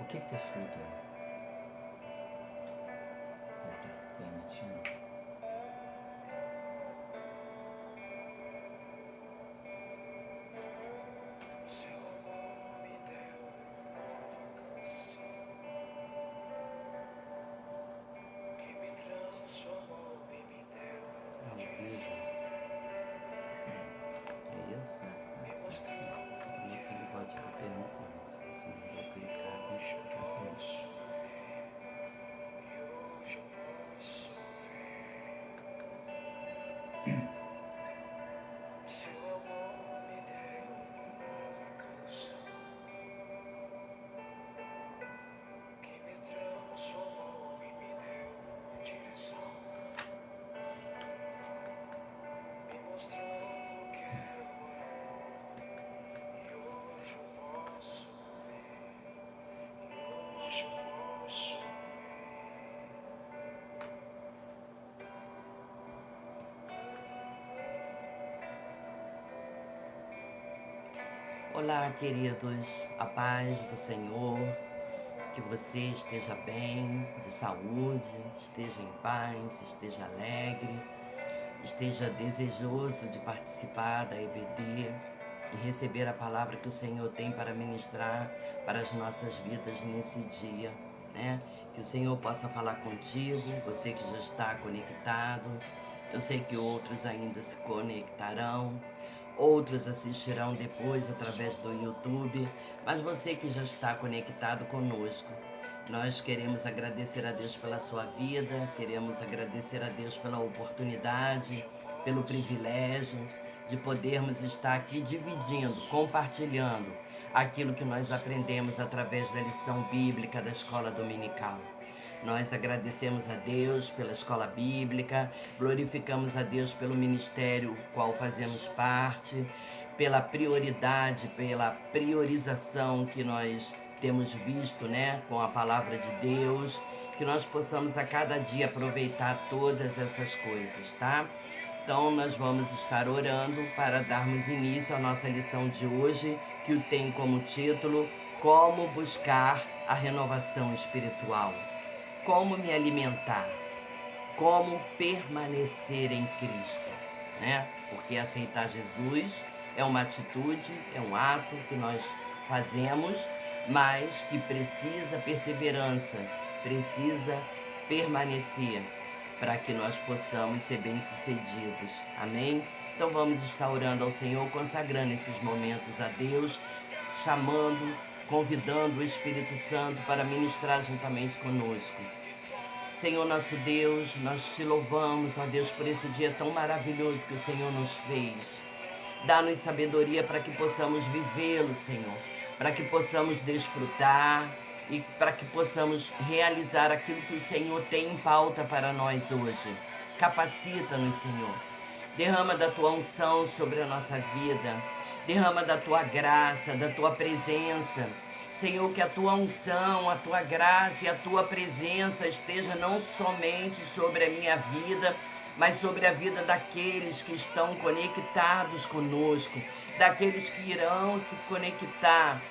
que tá escrito aí? Ele tá emitindo? Olá, queridos, a paz do Senhor, que você esteja bem, de saúde, esteja em paz, esteja alegre, esteja desejoso de participar da EBD e receber a palavra que o Senhor tem para ministrar para as nossas vidas nesse dia, né? Que o Senhor possa falar contigo, você que já está conectado. Eu sei que outros ainda se conectarão, outros assistirão depois através do YouTube, mas você que já está conectado conosco, nós queremos agradecer a Deus pela sua vida, queremos agradecer a Deus pela oportunidade, pelo privilégio de podermos estar aqui dividindo, compartilhando aquilo que nós aprendemos através da lição bíblica da escola dominical. Nós agradecemos a Deus pela escola bíblica, glorificamos a Deus pelo ministério qual fazemos parte, pela prioridade, pela priorização que nós temos visto, né, com a palavra de Deus, que nós possamos a cada dia aproveitar todas essas coisas, tá? Então nós vamos estar orando para darmos início à nossa lição de hoje, que tem como título Como buscar a renovação espiritual. Como me alimentar, como permanecer em Cristo, né? Porque aceitar Jesus é uma atitude, é um ato que nós fazemos, mas que precisa perseverança, precisa permanecer para que nós possamos ser bem-sucedidos. Amém? Então vamos estar orando ao Senhor, consagrando esses momentos a Deus, chamando, convidando o Espírito Santo para ministrar juntamente conosco. Senhor nosso Deus, nós te louvamos, ó Deus, por esse dia tão maravilhoso que o Senhor nos fez. Dá-nos sabedoria para que possamos vivê-lo, Senhor, para que possamos desfrutar e para que possamos realizar aquilo que o Senhor tem em pauta para nós hoje. Capacita-nos, Senhor. Derrama da tua unção sobre a nossa vida. Derrama da tua graça, da tua presença. Senhor, que a tua unção, a tua graça e a tua presença esteja não somente sobre a minha vida, mas sobre a vida daqueles que estão conectados conosco, daqueles que irão se conectar,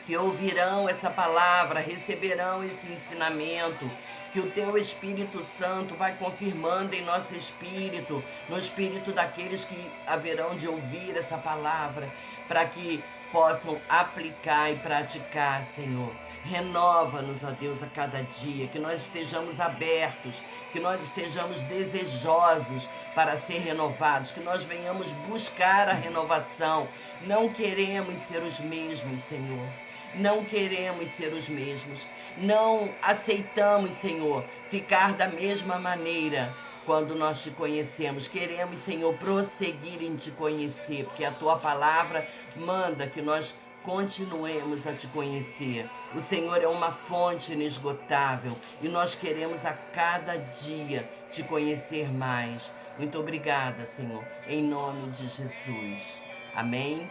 que ouvirão essa palavra, receberão esse ensinamento, que o teu Espírito Santo vai confirmando em nosso espírito, no espírito daqueles que haverão de ouvir essa palavra, para que possam aplicar e praticar, Senhor. Renova-nos, ó Deus, a cada dia, que nós estejamos abertos, que nós estejamos desejosos para ser renovados, que nós venhamos buscar a renovação. Não queremos ser os mesmos, Senhor. Não queremos ser os mesmos. Não aceitamos, Senhor, ficar da mesma maneira quando nós te conhecemos. Queremos, Senhor, prosseguir em te conhecer, porque a tua palavra manda que nós continuemos a te conhecer. O Senhor é uma fonte inesgotável e nós queremos a cada dia te conhecer mais. Muito obrigada, Senhor, em nome de Jesus. Amém?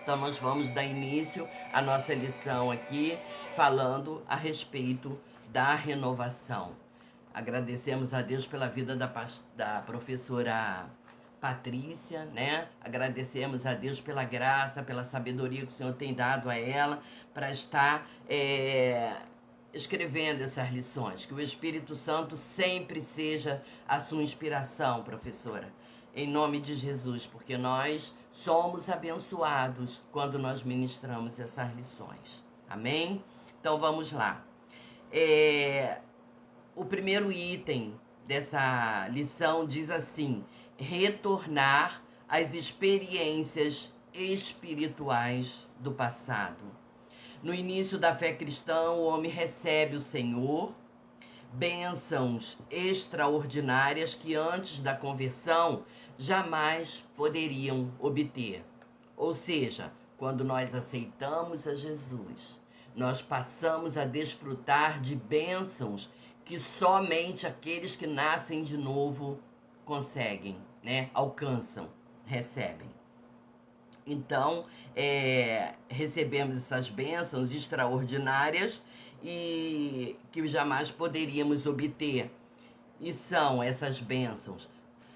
Então nós vamos dar início à nossa lição aqui, falando a respeito da renovação. Agradecemos a Deus pela vida da professora Patrícia, né? Agradecemos a Deus pela graça, pela sabedoria que o Senhor tem dado a ela para estar escrevendo essas lições. Que o Espírito Santo sempre seja a sua inspiração, professora. Em nome de Jesus, porque nós somos abençoados quando nós ministramos essas lições. Amém? Então vamos lá. O primeiro item dessa lição diz assim: retornar às experiências espirituais do passado. No início da fé cristã, o homem recebe o Senhor, bênçãos extraordinárias que antes da conversão jamais poderiam obter. Ou seja, quando nós aceitamos a Jesus, nós passamos a desfrutar de bênçãos que somente aqueles que nascem de novo conseguem, né? Alcançam, recebem. Então, recebemos essas bênçãos extraordinárias e que jamais poderíamos obter. E são essas bênçãos: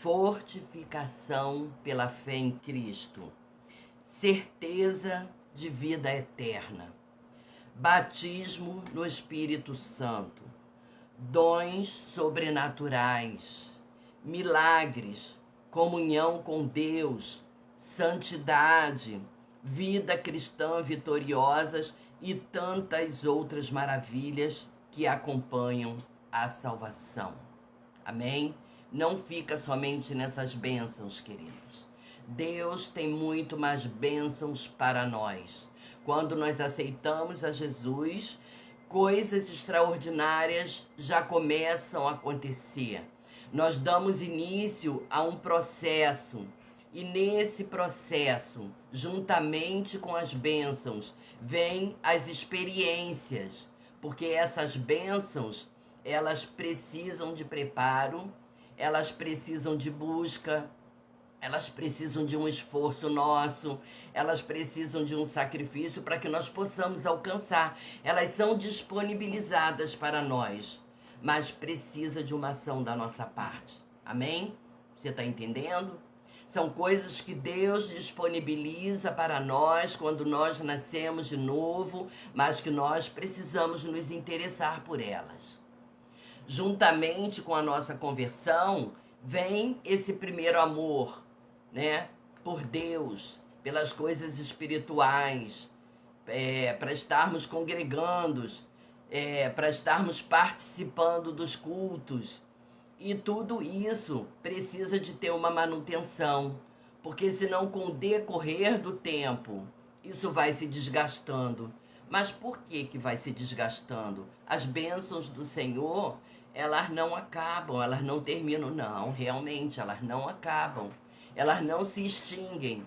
fortificação pela fé em Cristo, certeza de vida eterna, batismo no Espírito Santo, dons sobrenaturais, milagres, comunhão com Deus, santidade, vida cristã vitoriosas e tantas outras maravilhas que acompanham a salvação. Amém? Não fica somente nessas bênçãos, queridos. Deus tem muito mais bênçãos para nós. Quando nós aceitamos a Jesus, coisas extraordinárias já começam a acontecer. Nós damos início a um processo. E nesse processo, juntamente com as bênçãos, vêm as experiências, porque essas bênçãos, elas precisam de preparo, elas precisam de busca, elas precisam de um esforço nosso, elas precisam de um sacrifício para que nós possamos alcançar. Elas são disponibilizadas para nós, mas precisa de uma ação da nossa parte. Amém? Você está entendendo? São coisas que Deus disponibiliza para nós quando nós nascemos de novo, mas que nós precisamos nos interessar por elas. Juntamente com a nossa conversão, vem esse primeiro amor, né? Por Deus, pelas coisas espirituais, para estarmos congregando, para estarmos participando dos cultos. E tudo isso precisa de ter uma manutenção, porque senão com o decorrer do tempo, isso vai se desgastando. Mas por que vai se desgastando? As bênçãos do Senhor, elas não acabam, elas não terminam, não, realmente, elas não acabam, elas não se extinguem.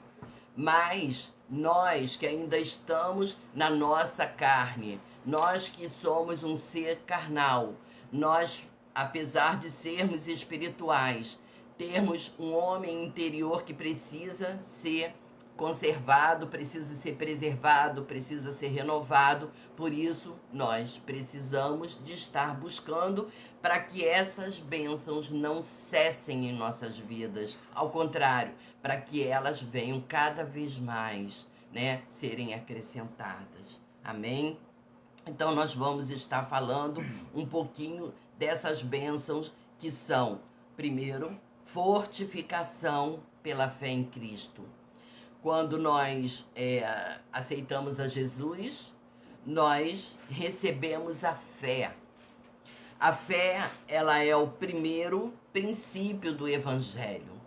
Mas nós que ainda estamos na nossa carne, nós que somos um ser carnal, nós, apesar de sermos espirituais, termos um homem interior que precisa ser conservado, precisa ser preservado, precisa ser renovado. Por isso, nós precisamos de estar buscando para que essas bênçãos não cessem em nossas vidas. Ao contrário, para que elas venham cada vez mais, né, serem acrescentadas. Amém? Então, nós vamos estar falando um pouquinho dessas bênçãos que são, primeiro, fortificação pela fé em Cristo. Quando nós aceitamos a Jesus, nós recebemos a fé. A fé, ela é o primeiro princípio do Evangelho.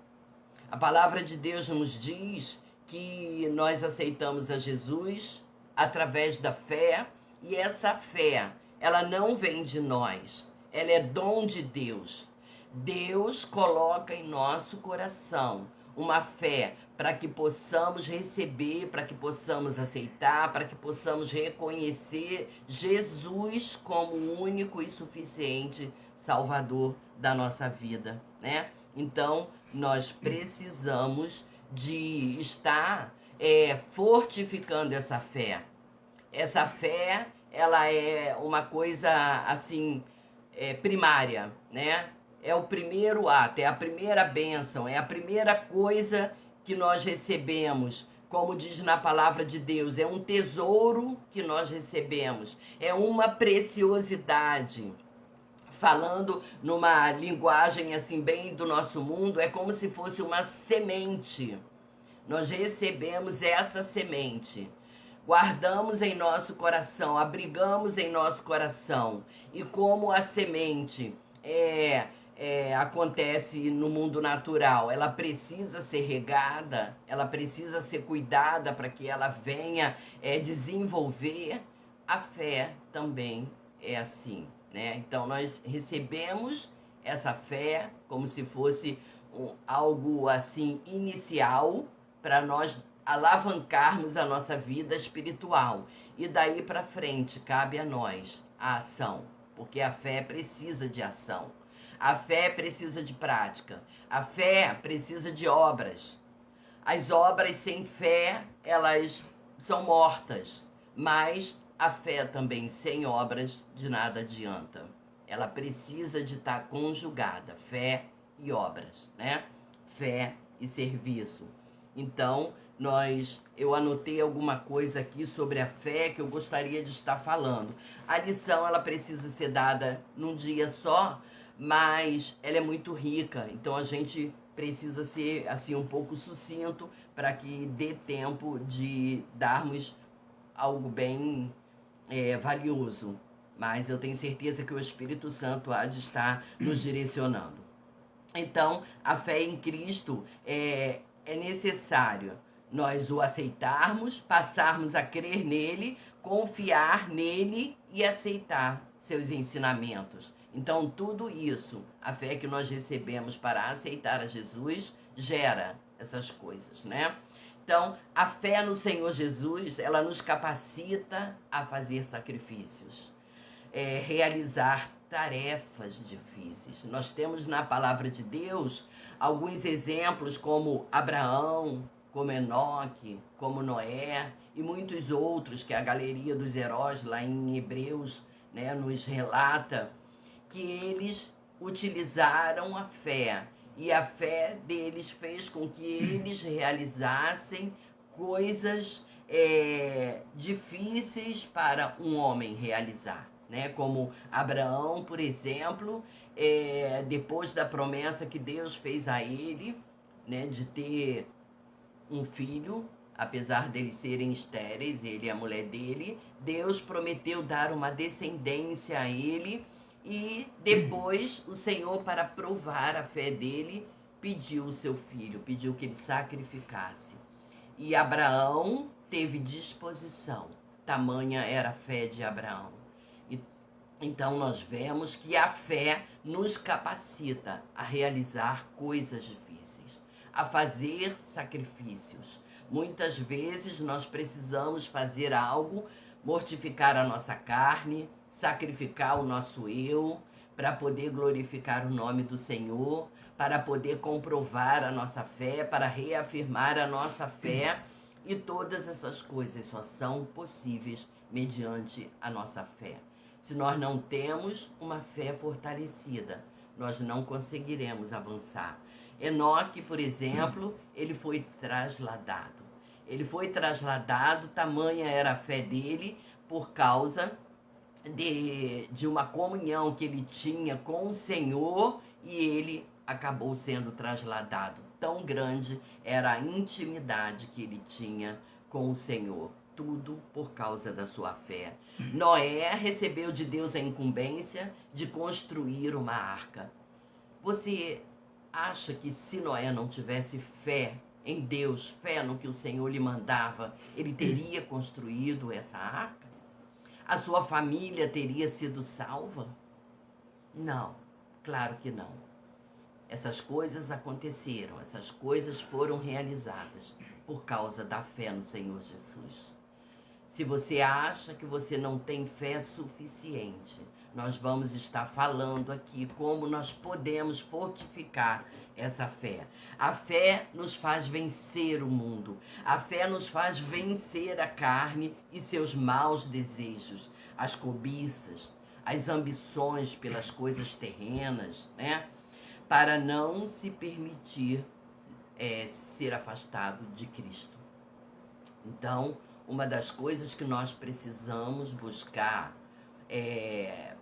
A palavra de Deus nos diz que nós aceitamos a Jesus através da fé, e essa fé, ela não vem de nós, ela é dom de Deus. Deus coloca em nosso coração uma fé para que possamos receber, para que possamos aceitar, para que possamos reconhecer Jesus como o único e suficiente Salvador da nossa vida, né? Então, nós precisamos de estar fortificando essa fé. Essa fé, ela é uma coisa, assim, primária, né? é o primeiro ato, é a primeira bênção, é a primeira coisa que nós recebemos. Como diz na palavra de Deus, é um tesouro que nós recebemos, é uma preciosidade. Falando numa linguagem assim bem do nosso mundo, é como se fosse uma semente. Nós recebemos essa semente, guardamos em nosso coração, abrigamos em nosso coração. E como a semente acontece no mundo natural, ela precisa ser regada, ela precisa ser cuidada para que ela venha desenvolver. A fé também é assim, né? Então nós recebemos essa fé como se fosse algo assim inicial para nós alavancarmos a nossa vida espiritual. E daí para frente cabe a nós a ação, porque a fé precisa de ação. A fé precisa de prática. A fé precisa de obras. As obras sem fé, elas são mortas. Mas a fé também sem obras de nada adianta. Ela precisa de estar conjugada, fé e obras, né? Fé e serviço. Então, eu anotei alguma coisa aqui sobre a fé que eu gostaria de estar falando. A lição, ela precisa ser dada num dia só, mas ela é muito rica, então a gente precisa ser assim um pouco sucinto para que dê tempo de darmos algo bem valioso. Mas eu tenho certeza que o Espírito Santo há de estar nos direcionando. Então, a fé em Cristo é necessário nós o aceitarmos, passarmos a crer nele, confiar nele e aceitar seus ensinamentos. Então, tudo isso, a fé que nós recebemos para aceitar a Jesus, gera essas coisas, né? Então, a fé no Senhor Jesus, ela nos capacita a fazer sacrifícios, realizar tarefas difíceis. Nós temos na palavra de Deus alguns exemplos como Abraão, como Enoque, como Noé e muitos outros que a galeria dos heróis lá em Hebreus, né, nos relata que eles utilizaram a fé e a fé deles fez com que eles realizassem coisas difíceis para um homem realizar. Né? Como Abraão, por exemplo, depois da promessa que Deus fez a ele, né, de ter um filho, apesar deles serem estéreis, ele e a mulher dele, Deus prometeu dar uma descendência a ele e depois o Senhor, para provar a fé dele, pediu o seu filho, pediu que ele sacrificasse. E Abraão teve disposição, tamanha era a fé de Abraão. Então nós vemos que a fé nos capacita a realizar coisas difíceis, a fazer sacrifícios. Muitas vezes nós precisamos fazer algo, mortificar a nossa carne, sacrificar o nosso eu, para poder glorificar o nome do Senhor, para poder comprovar a nossa fé, para reafirmar a nossa fé. E todas essas coisas só são possíveis mediante a nossa fé. Se nós não temos uma fé fortalecida, nós não conseguiremos avançar. Enoque, por exemplo, ele foi trasladado. Ele foi trasladado, tamanha era a fé dele, por causa de uma comunhão que ele tinha com o Senhor, e ele acabou sendo trasladado. Tão grande era a intimidade que ele tinha com o Senhor. Tudo por causa da sua fé. Noé recebeu de Deus a incumbência de construir uma arca. Você acha que se Noé não tivesse fé em Deus, fé no que o Senhor lhe mandava, ele teria construído essa arca? A sua família teria sido salva? Não, claro que não. Essas coisas aconteceram, essas coisas foram realizadas por causa da fé no Senhor Jesus. Se você acha que você não tem fé suficiente, nós vamos estar falando aqui como nós podemos fortificar essa fé. A fé nos faz vencer o mundo. A fé nos faz vencer a carne e seus maus desejos, as cobiças, as ambições pelas coisas terrenas, né? para não se permitir ser afastado de Cristo. Então, uma das coisas que nós precisamos buscar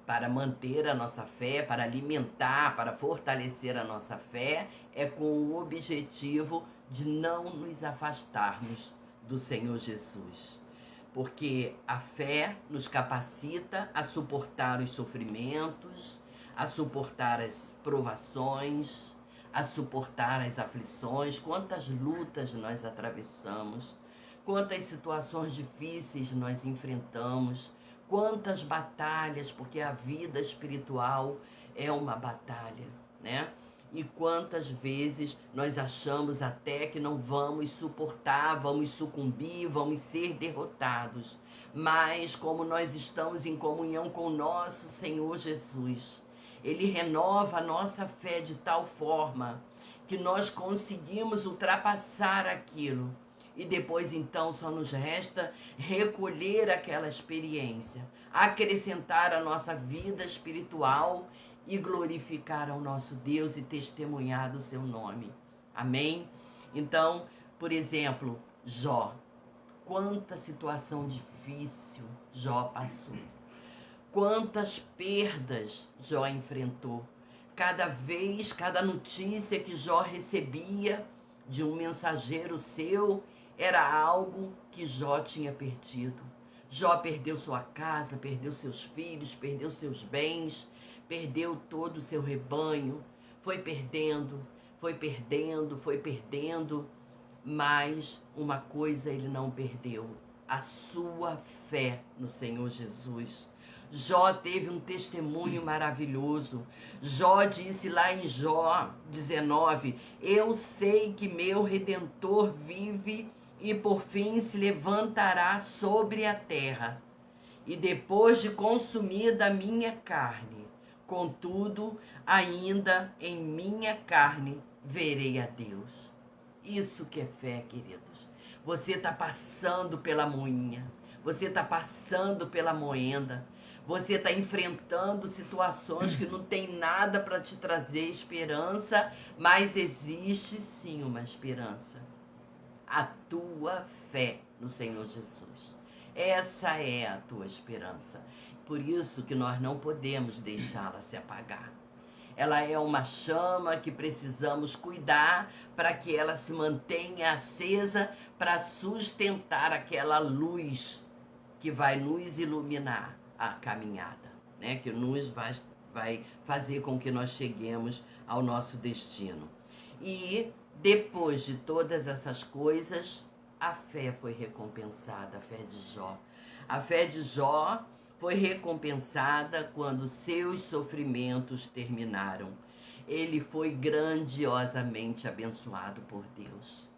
para manter a nossa fé, para alimentar, para fortalecer a nossa fé, é com o objetivo de não nos afastarmos do Senhor Jesus. Porque a fé nos capacita a suportar os sofrimentos, a suportar as provações, a suportar as aflições. Quantas lutas nós atravessamos, quantas situações difíceis nós enfrentamos, quantas batalhas, porque a vida espiritual é uma batalha, né? E quantas vezes nós achamos até que não vamos suportar, vamos sucumbir, vamos ser derrotados. Mas como nós estamos em comunhão com o nosso Senhor Jesus, Ele renova a nossa fé de tal forma que nós conseguimos ultrapassar aquilo. E depois então só nos resta recolher aquela experiência, acrescentar a nossa vida espiritual e glorificar ao nosso Deus e testemunhar do seu nome. Amém? Então, por exemplo, Jó. Quanta situação difícil Jó passou. Quantas perdas Jó enfrentou. Cada notícia que Jó recebia de um mensageiro seu era algo que Jó tinha perdido. Jó perdeu sua casa, perdeu seus filhos, perdeu seus bens, perdeu todo o seu rebanho, foi perdendo, mas uma coisa ele não perdeu: a sua fé no Senhor Jesus. Jó teve um testemunho maravilhoso. Jó disse lá em Jó 19: eu sei que meu Redentor vive e por fim se levantará sobre a terra, e depois de consumida a minha carne, contudo, ainda em minha carne verei a Deus. Isso que é fé, queridos. Você está passando pela moinha, você está passando pela moenda, você está enfrentando situações que não tem nada para te trazer esperança, mas existe sim uma esperança. A tua fé no Senhor Jesus. Essa é a tua esperança. Por isso que nós não podemos deixá-la se apagar. Ela é uma chama que precisamos cuidar para que ela se mantenha acesa, para sustentar aquela luz que vai nos iluminar a caminhada, né? Que nos vai fazer com que nós cheguemos ao nosso destino. E depois de todas essas coisas, a fé foi recompensada, a fé de Jó. A fé de Jó foi recompensada quando seus sofrimentos terminaram. Ele foi grandiosamente abençoado por Deus.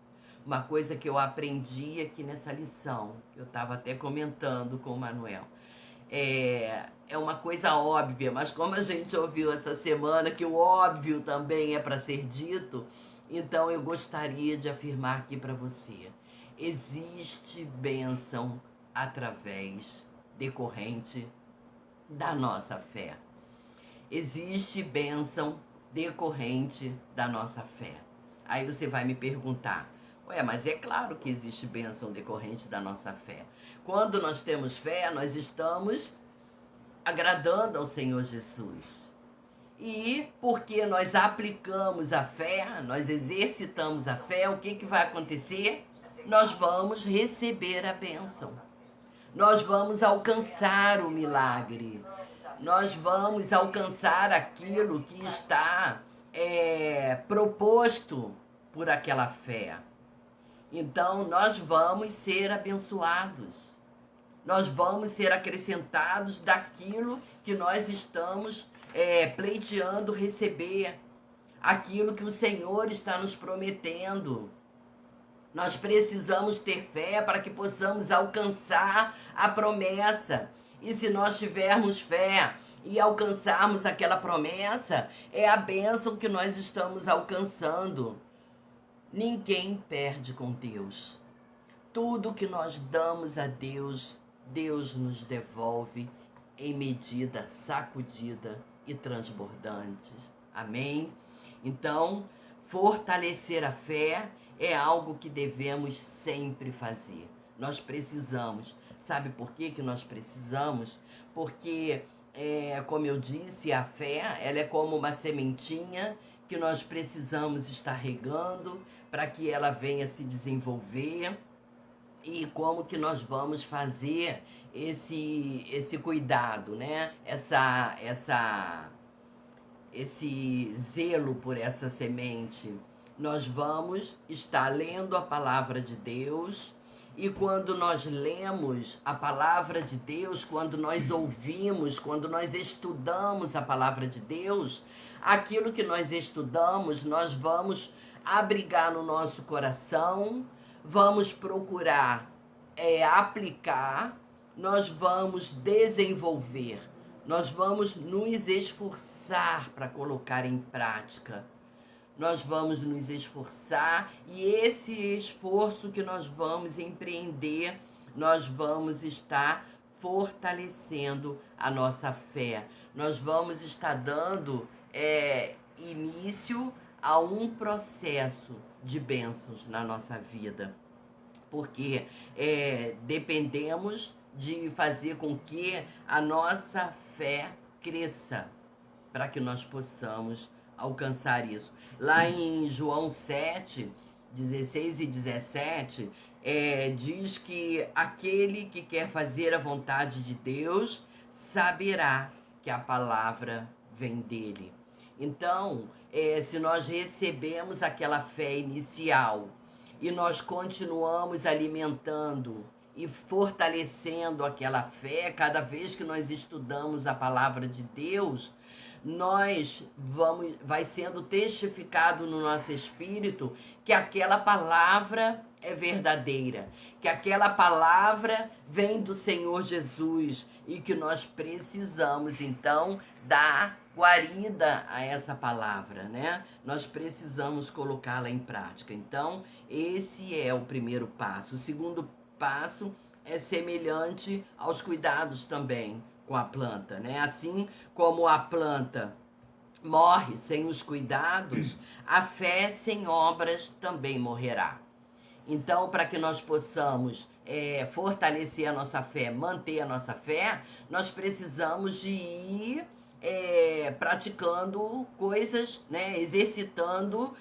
Uma coisa que eu aprendi aqui nessa lição, que eu estava até comentando com o Manuel, é uma coisa óbvia, mas como a gente ouviu essa semana que o óbvio também é para ser dito, então eu gostaria de afirmar aqui para você: existe bênção decorrente da nossa fé. Existe bênção decorrente da nossa fé. Aí você vai me perguntar: ué, mas é claro que existe bênção decorrente da nossa fé. Quando nós temos fé, nós estamos agradando ao Senhor Jesus. E porque nós aplicamos a fé, nós exercitamos a fé, o que vai acontecer? Nós vamos receber a bênção. Nós vamos alcançar o milagre. Nós vamos alcançar aquilo que está proposto por aquela fé. Então, nós vamos ser abençoados. Nós vamos ser acrescentados daquilo que nós estamos pleiteando receber, aquilo que o Senhor está nos prometendo. Nós precisamos ter fé para que possamos alcançar a promessa. E se nós tivermos fé e alcançarmos aquela promessa, é a bênção que nós estamos alcançando. Ninguém perde com Deus. Tudo que nós damos a Deus, Deus nos devolve em medida sacudida e transbordante. Amém? Então, fortalecer a fé é algo que devemos sempre fazer. Nós precisamos. Sabe por que nós precisamos? Porque, como eu disse, a fé ela é como uma sementinha que nós precisamos estar regando para que ela venha se desenvolver. E como que nós vamos fazer esse cuidado, né? Esse zelo por essa semente. Nós vamos estar lendo a palavra de Deus, e quando nós lemos a palavra de Deus, quando nós ouvimos, quando nós estudamos a palavra de Deus, aquilo que nós estudamos, nós vamos abrigar no nosso coração, vamos procurar aplicar, nós vamos desenvolver, nós vamos nos esforçar para colocar em prática. Nós vamos nos esforçar, e esse esforço que nós vamos empreender, nós vamos estar fortalecendo a nossa fé. Nós vamos estar dando início a um processo de bênçãos na nossa vida. Porque dependemos de fazer com que a nossa fé cresça, para que nós possamos alcançar isso. Lá em João 7, 16 e 17, diz que aquele que quer fazer a vontade de Deus saberá que a palavra vem dele. Então, se nós recebemos aquela fé inicial e nós continuamos alimentando e fortalecendo aquela fé, cada vez que nós estudamos a palavra de Deus, vai sendo testificado no nosso espírito que aquela palavra é verdadeira, que aquela palavra vem do Senhor Jesus, e que nós precisamos então dar guarida a essa palavra, né? Nós precisamos colocá-la em prática. Então, esse é o primeiro passo. O segundo passo é semelhante aos cuidados também com a planta, né? Assim como a planta morre sem os cuidados, a fé sem obras também morrerá. Então, para que nós possamos fortalecer a nossa fé, manter a nossa fé, nós precisamos de ir praticando coisas, né? Exercitando,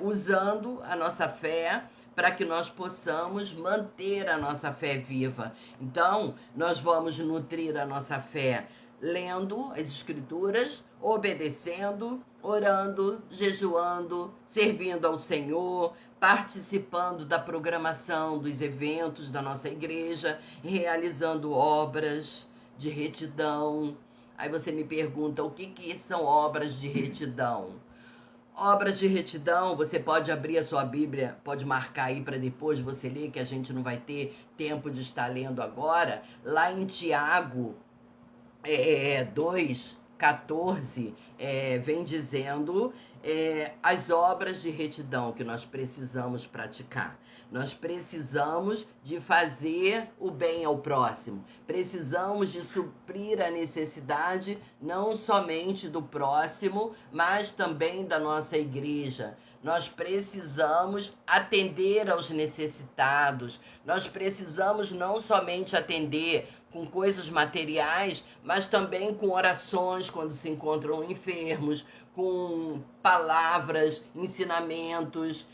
usando a nossa fé, para que nós possamos manter a nossa fé viva. Então, nós vamos nutrir a nossa fé lendo as Escrituras, obedecendo, orando, jejuando, servindo ao Senhor, participando da programação dos eventos da nossa igreja, realizando obras de retidão. Aí você me pergunta, o que são obras de retidão? Obras de retidão, você pode abrir a sua Bíblia, pode marcar aí para depois você ler, que a gente não vai ter tempo de estar lendo agora. Lá em Tiago 2:14, vem dizendo as obras de retidão que nós precisamos praticar. Nós precisamos de fazer o bem ao próximo. Precisamos de suprir a necessidade não somente do próximo, mas também da nossa igreja. Nós precisamos atender aos necessitados. Nós precisamos não somente atender com coisas materiais, mas também com orações quando se encontram enfermos, com palavras, ensinamentos.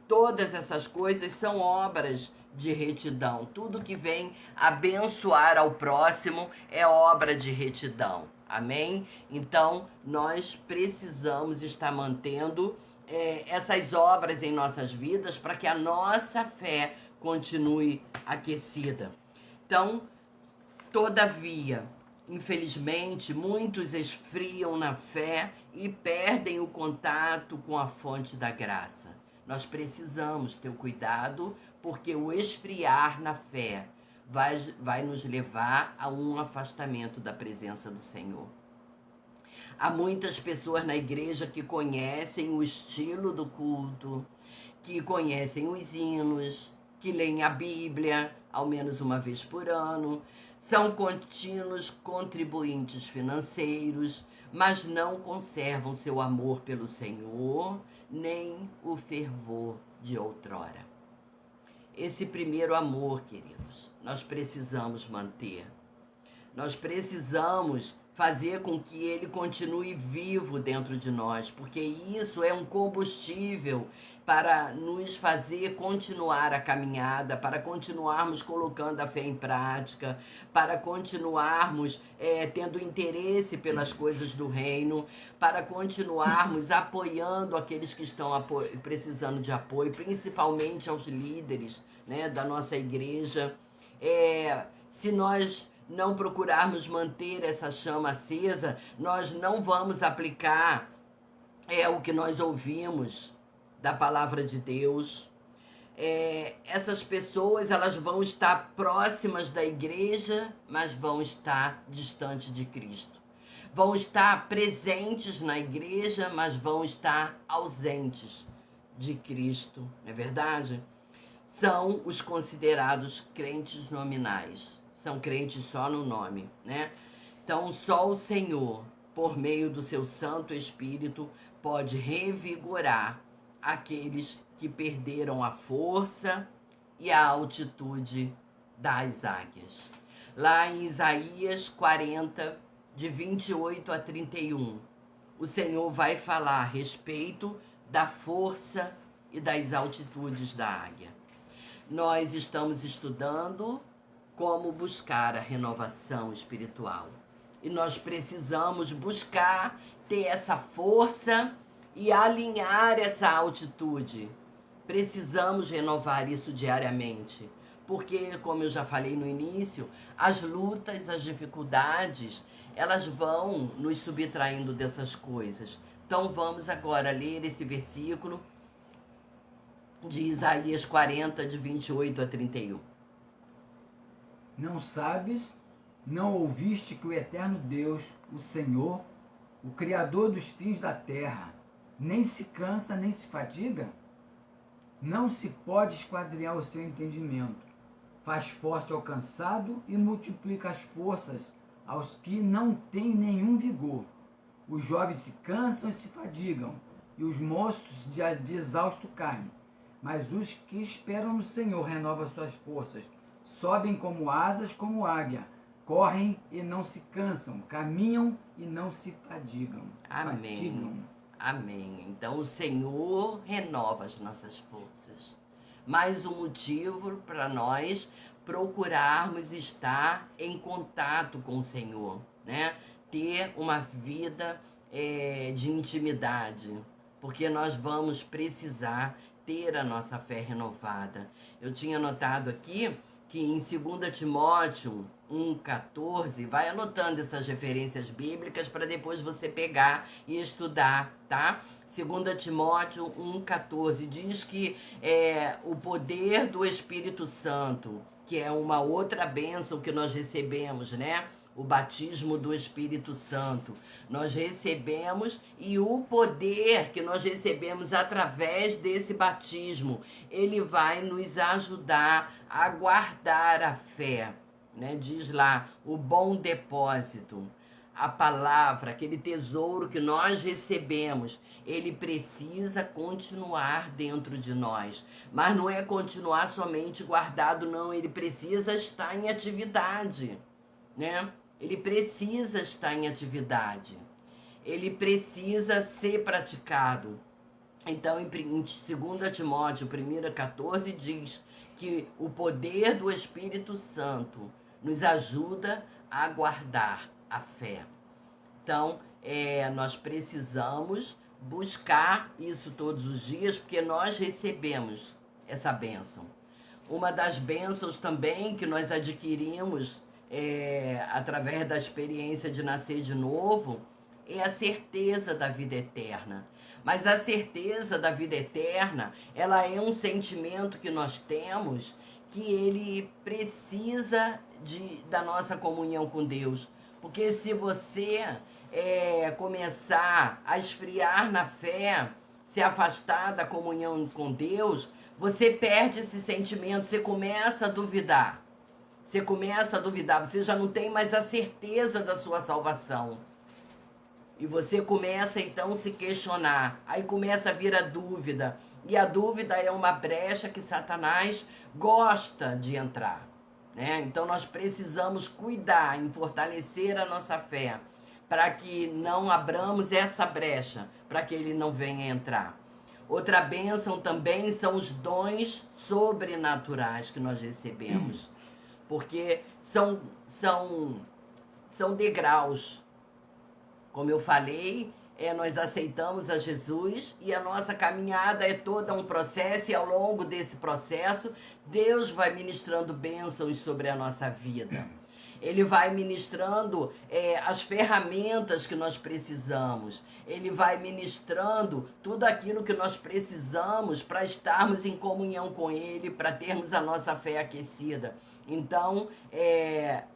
Todas essas coisas são obras de retidão. Tudo que vem abençoar ao próximo é obra de retidão. Amém? Então, nós precisamos estar mantendo essas obras em nossas vidas para que a nossa fé continue aquecida. Então, todavia, infelizmente, muitos esfriam na fé e perdem o contato com a fonte da graça. Nós precisamos ter o cuidado, porque o esfriar na fé vai nos levar a um afastamento da presença do Senhor. Há muitas pessoas na igreja que conhecem o estilo do culto, que conhecem os hinos, que leem a Bíblia ao menos uma vez por ano, são contínuos contribuintes financeiros, mas não conservam seu amor pelo Senhor, nem o fervor de outrora. Esse primeiro amor, queridos, nós precisamos manter. Nós precisamos fazer com que ele continue vivo dentro de nós, porque isso é um combustível para nos fazer continuar a caminhada, para continuarmos colocando a fé em prática, para continuarmos tendo interesse pelas coisas do reino, para continuarmos apoiando aqueles que estão precisando de apoio, principalmente aos líderes, né, da nossa igreja. Se nós não procurarmos manter essa chama acesa, nós não vamos aplicar o que nós ouvimos da palavra de Deus. Essas pessoas, elas vão estar próximas da igreja, mas vão estar distantes de Cristo. Vão estar presentes na igreja, mas vão estar ausentes de Cristo, não é verdade? São os considerados crentes nominais. São crentes só no nome, né? Então, só o Senhor, por meio do seu Santo Espírito, pode revigorar aqueles que perderam a força e a altitude das águias. Lá em Isaías 40, de 28 a 31, o Senhor vai falar a respeito da força e das altitudes da águia. Nós estamos estudando como buscar a renovação espiritual. E nós precisamos buscar ter essa força e alinhar essa altitude. Precisamos renovar isso diariamente. Porque, como eu já falei no início, as lutas, as dificuldades, elas vão nos subtraindo dessas coisas. Então vamos agora ler esse versículo de Isaías 40, de 28 a 31. Não sabes, não ouviste que o eterno Deus, o Senhor, o Criador dos fins da terra, nem se cansa, nem se fadiga? Não se pode esquadrinhar o seu entendimento. Faz forte ao cansado e multiplica as forças aos que não têm nenhum vigor. Os jovens se cansam e se fadigam, e os moços de exausto caem. Mas os que esperam no Senhor renovam suas forças. Sobem como asas, como águia, correm e não se cansam, caminham e não se fadigam. Amém. Amém. Então o Senhor renova as nossas forças. Mais um motivo para nós procurarmos estar em contato com o Senhor, né? Ter uma vida de intimidade, porque nós vamos precisar ter a nossa fé renovada. Eu tinha anotado aqui que em 2 Timóteo 1,14, vai anotando essas referências bíblicas para depois você pegar e estudar, tá? 2 Timóteo 1,14 diz que o poder do Espírito Santo, que é uma outra bênção que nós recebemos, né? O batismo do Espírito Santo. Nós recebemos, e o poder que nós recebemos através desse batismo, ele vai nos ajudar a guardar a fé, né? Diz lá, o bom depósito, a palavra, aquele tesouro que nós recebemos, ele precisa continuar dentro de nós. Mas não é continuar somente guardado, não. Ele precisa estar em atividade, né? Ele precisa estar em atividade. Ele precisa ser praticado. Então, em 2 Timóteo 1,14 diz que o poder do Espírito Santo nos ajuda a guardar a fé. Então, nós precisamos buscar isso todos os dias, porque nós recebemos essa bênção. Uma das bênçãos também que nós adquirimos através da experiência de nascer de novo é a certeza da vida eterna. Mas a certeza da vida eterna, ela é um sentimento que nós temos, que ele precisa da nossa comunhão com Deus. Porque se você começar a esfriar na fé, se afastar da comunhão com Deus, você perde esse sentimento, você começa a duvidar. Você já não tem mais a certeza da sua salvação. E você começa então a se questionar. Aí começa a vir a dúvida. E a dúvida é uma brecha que Satanás gosta de entrar, né? Então nós precisamos cuidar em fortalecer a nossa fé, para que não abramos essa brecha, para que ele não venha entrar. Outra bênção também são os dons sobrenaturais que nós recebemos, porque são degraus. Como eu falei, nós aceitamos a Jesus e a nossa caminhada é toda um processo, e ao longo desse processo, Deus vai ministrando bênçãos sobre a nossa vida. Ele vai ministrando as ferramentas que nós precisamos. Ele vai ministrando tudo aquilo que nós precisamos para estarmos em comunhão com Ele, para termos a nossa fé aquecida. Então,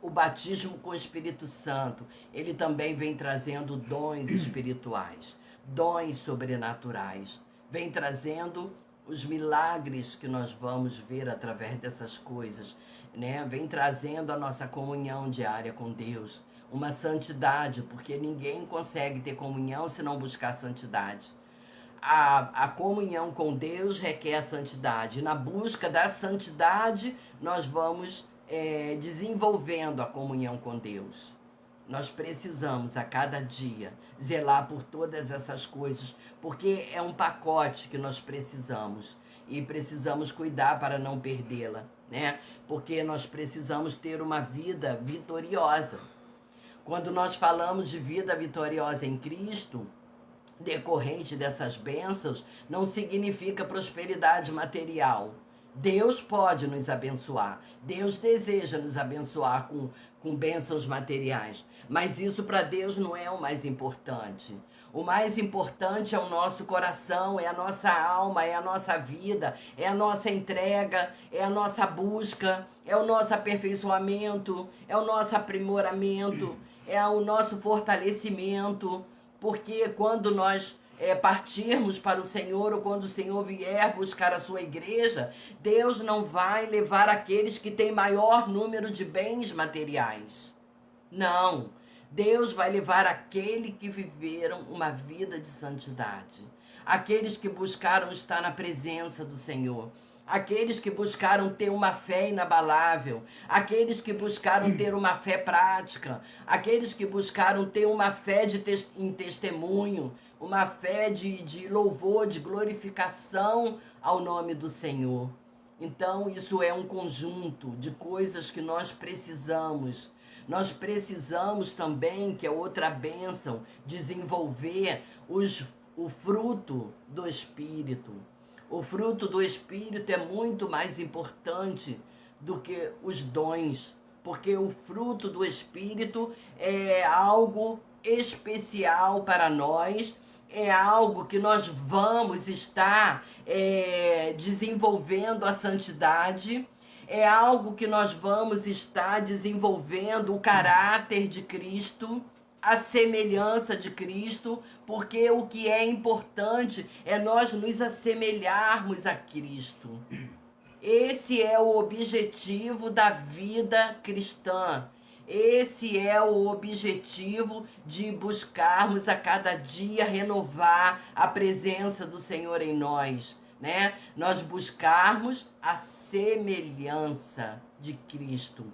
o batismo com o Espírito Santo, ele também vem trazendo dons espirituais, dons sobrenaturais. Vem trazendo os milagres que nós vamos ver através dessas coisas, né? Vem trazendo a nossa comunhão diária com Deus, uma santidade, porque ninguém consegue ter comunhão se não buscar santidade. A comunhão com Deus requer a santidade. Na busca da santidade, nós vamos desenvolvendo a comunhão com Deus. Nós precisamos, a cada dia, zelar por todas essas coisas, porque é um pacote que nós precisamos. E precisamos cuidar para não perdê-la, né? Porque nós precisamos ter uma vida vitoriosa. Quando nós falamos de vida vitoriosa em Cristo, decorrente dessas bênçãos, não significa prosperidade material. Deus pode nos abençoar, Deus deseja nos abençoar com bênçãos materiais, mas isso para Deus não é o mais importante. O mais importante é o nosso coração, é a nossa alma, é a nossa vida, é a nossa entrega, é a nossa busca, é o nosso aperfeiçoamento, é o nosso aprimoramento, é o nosso fortalecimento. Porque quando nós partirmos para o Senhor, ou quando o Senhor vier buscar a sua igreja, Deus não vai levar aqueles que têm maior número de bens materiais. Não. Deus vai levar aqueles que viveram uma vida de santidade. Aqueles que buscaram estar na presença do Senhor. Aqueles que buscaram ter uma fé inabalável, aqueles que buscaram ter uma fé prática, aqueles que buscaram ter uma fé em testemunho, uma fé de louvor, de glorificação ao nome do Senhor. Então, isso é um conjunto de coisas que nós precisamos. Nós precisamos também, que é outra bênção, desenvolver o fruto do Espírito. O fruto do Espírito é muito mais importante do que os dons, porque o fruto do Espírito é algo especial para nós, é algo que nós vamos estar desenvolvendo a santidade, é algo que nós vamos estar desenvolvendo o caráter de Cristo, a semelhança de Cristo, porque o que é importante é nós nos assemelharmos a Cristo. Esse é o objetivo da vida cristã. Esse é o objetivo de buscarmos a cada dia renovar a presença do Senhor em nós, né? Nós buscarmos a semelhança de Cristo.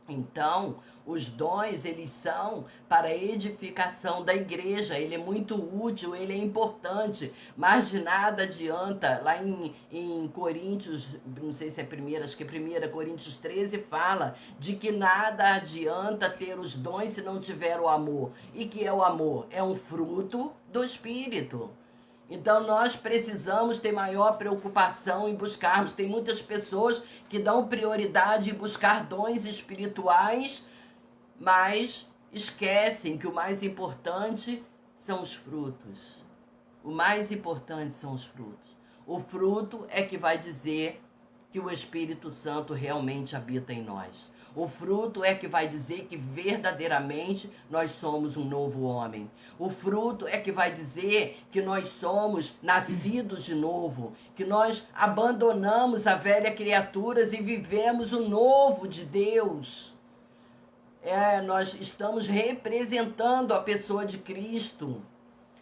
Então, os dons, eles são para a edificação da igreja. Ele é muito útil, ele é importante, mas de nada adianta. Lá em Coríntios, não sei se é acho que é 1 Coríntios 13, fala de que nada adianta ter os dons se não tiver o amor. E que é o amor? É um fruto do Espírito. Então nós precisamos ter maior preocupação em buscarmos. Tem muitas pessoas que dão prioridade em buscar dons espirituais, mas esquecem que o mais importante são os frutos. O mais importante são os frutos. O fruto é que vai dizer que o Espírito Santo realmente habita em nós. O fruto é que vai dizer que verdadeiramente nós somos um novo homem. O fruto é que vai dizer que nós somos nascidos de novo, que nós abandonamos a velha criatura e vivemos o novo de Deus. nós estamos representando a pessoa de Cristo.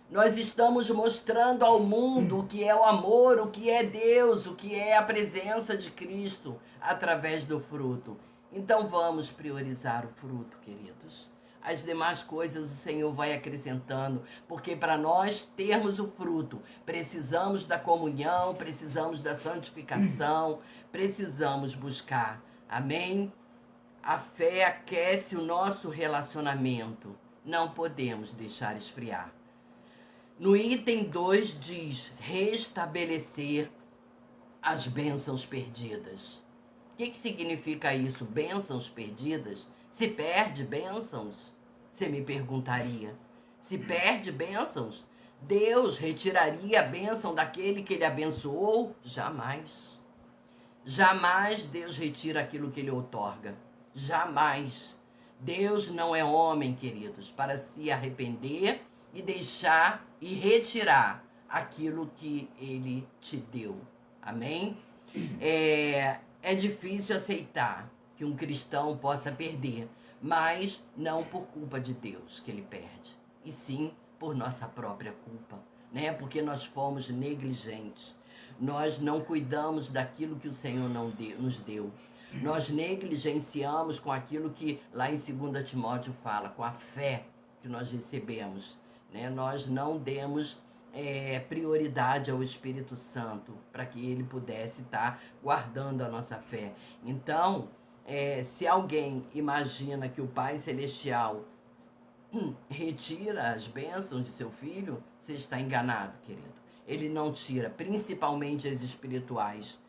Nós estamos mostrando ao mundo o que é o amor, o que é Deus, o que é a presença de Cristo através do fruto. Então vamos priorizar o fruto, queridos. As demais coisas o Senhor vai acrescentando, porque para nós termos o fruto, precisamos da comunhão, precisamos da santificação, precisamos buscar. Amém? A fé aquece o nosso relacionamento. Não podemos deixar esfriar. No item 2 diz restabelecer as bênçãos perdidas. O que significa isso? Bênçãos perdidas? Se perde bênçãos? Você me perguntaria. Se perde bênçãos? Deus retiraria a bênção daquele que ele abençoou? Jamais. Jamais Deus retira aquilo que ele outorga. Jamais. Deus não é homem, queridos, para se arrepender e deixar e retirar aquilo que ele te deu. Amém? É difícil aceitar que um cristão possa perder, mas não por culpa de Deus que ele perde, e sim por nossa própria culpa, né? Porque nós fomos negligentes. Nós não cuidamos daquilo que o Senhor nos deu. Nós negligenciamos com aquilo que lá em 2 Timóteo fala, com a fé que nós recebemos. Né? Nós não demos prioridade ao Espírito Santo para que ele pudesse estar guardando a nossa fé. Então, se alguém imagina que o Pai Celestial retira as bênçãos de seu filho, você está enganado, querido. Ele não tira, principalmente as espirituais.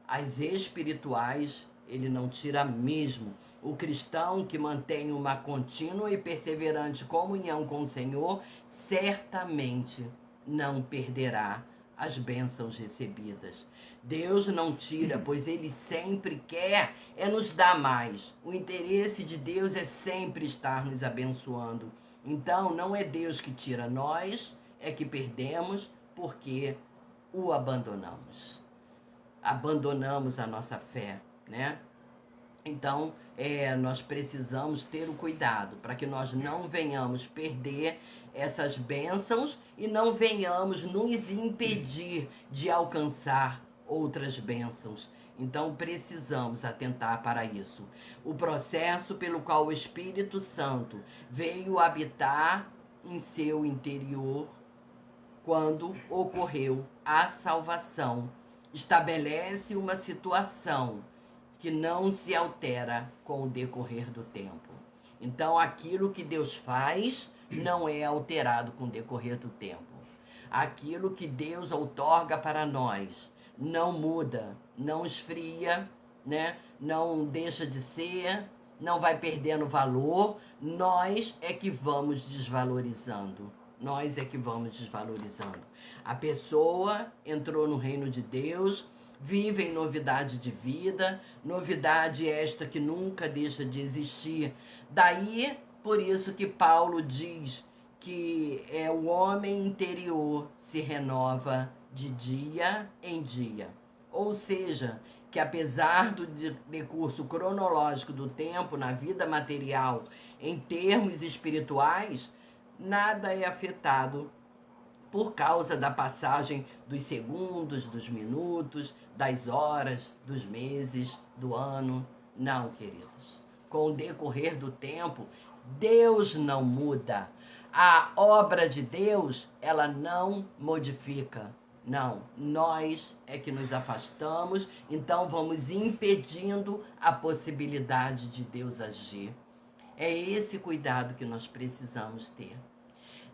As espirituais, ele não tira mesmo. O cristão que mantém uma contínua e perseverante comunhão com o Senhor, certamente não perderá as bênçãos recebidas. Deus não tira, pois ele sempre quer nos dar mais. O interesse de Deus é sempre estar nos abençoando. Então, não é Deus que tira, nós é que perdemos porque o abandonamos. Abandonamos a nossa fé, né? Então, nós precisamos ter o cuidado para que nós não venhamos perder essas bênçãos e não venhamos nos impedir de alcançar outras bênçãos. Então, precisamos atentar para isso. O processo pelo qual o Espírito Santo veio habitar em seu interior quando ocorreu a salvação estabelece uma situação que não se altera com o decorrer do tempo. Então, aquilo que Deus faz não é alterado com o decorrer do tempo. Aquilo que Deus outorga para nós não muda, não esfria, né? Não deixa de ser, não vai perdendo valor. Nós é que vamos desvalorizando. Nós é que vamos desvalorizando. A pessoa entrou no reino de Deus, vive em novidade de vida, novidade esta que nunca deixa de existir. Daí, por isso que Paulo diz que o homem interior se renova de dia em dia. Ou seja, que apesar do decurso cronológico do tempo na vida material, em termos espirituais, nada é afetado por causa da passagem dos segundos, dos minutos, das horas, dos meses, do ano. Não, queridos. Com o decorrer do tempo, Deus não muda. A obra de Deus, ela não modifica. Não, nós é que nos afastamos, então vamos impedindo a possibilidade de Deus agir. É esse cuidado que nós precisamos ter.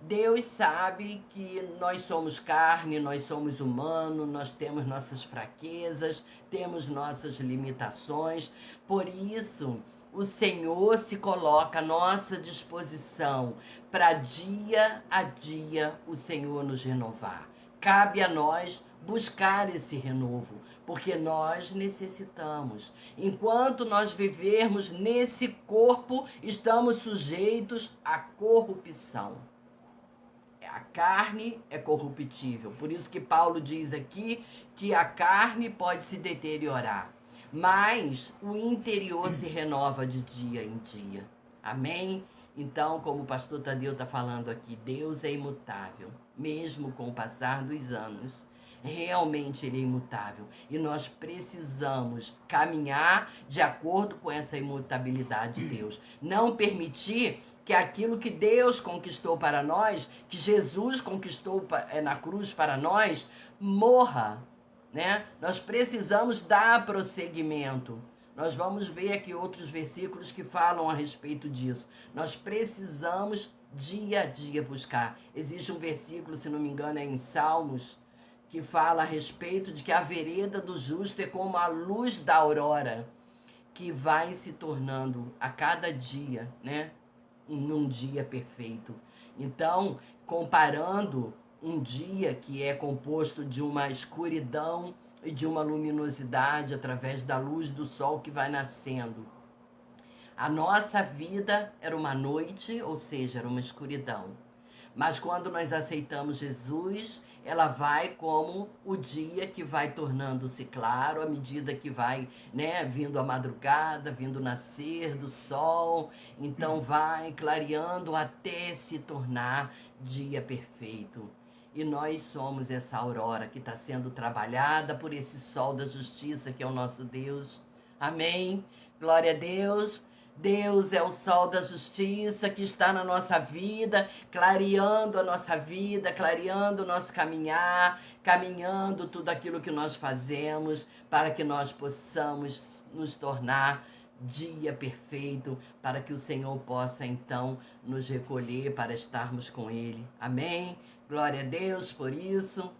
Deus sabe que nós somos carne, nós somos humanos, nós temos nossas fraquezas, temos nossas limitações. Por isso, o Senhor se coloca à nossa disposição para dia a dia o Senhor nos renovar. Cabe a nós buscar esse renovo, porque nós necessitamos. Enquanto nós vivermos nesse corpo, estamos sujeitos à corrupção. A carne é corruptível, por isso que Paulo diz aqui que a carne pode se deteriorar, mas o interior se renova de dia em dia. Amém? Então, como o pastor Tadeu está falando aqui, Deus é imutável, mesmo com o passar dos anos. Realmente Ele é imutável. E nós precisamos caminhar de acordo com essa imutabilidade de Deus. Não permitir que aquilo que Deus conquistou para nós, que Jesus conquistou na cruz para nós, morra, né? Nós precisamos dar prosseguimento. Nós vamos ver aqui outros versículos que falam a respeito disso. Nós precisamos dia a dia buscar. Existe um versículo, se não me engano, é em Salmos, que fala a respeito de que a vereda do justo é como a luz da aurora, que vai se tornando a cada dia, né, num dia perfeito. Então, comparando um dia que é composto de uma escuridão e de uma luminosidade através da luz do sol que vai nascendo. A nossa vida era uma noite, ou seja, era uma escuridão. Mas quando nós aceitamos Jesus, ela vai como o dia que vai tornando-se claro, à medida que vai, né, vindo a madrugada, vindo o nascer do sol. Então vai clareando até se tornar dia perfeito. E nós somos essa aurora que está sendo trabalhada por esse sol da justiça que é o nosso Deus. Amém? Glória a Deus. Deus é o sol da justiça que está na nossa vida, clareando a nossa vida, clareando o nosso caminhar, caminhando tudo aquilo que nós fazemos para que nós possamos nos tornar dia perfeito, para que o Senhor possa então nos recolher para estarmos com Ele. Amém? Glória a Deus por isso.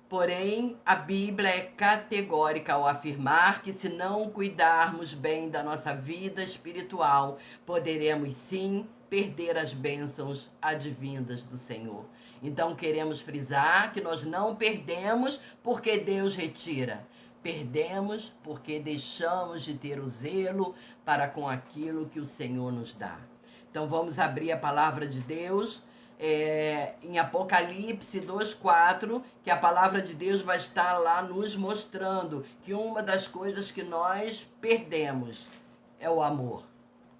Porém, a Bíblia é categórica ao afirmar que se não cuidarmos bem da nossa vida espiritual, poderemos sim perder as bênçãos advindas do Senhor. Então, queremos frisar que nós não perdemos porque Deus retira. Perdemos porque deixamos de ter o zelo para com aquilo que o Senhor nos dá. Então, vamos abrir a palavra de Deus em Apocalipse 2:4, que a palavra de Deus vai estar lá nos mostrando que uma das coisas que nós perdemos é o amor.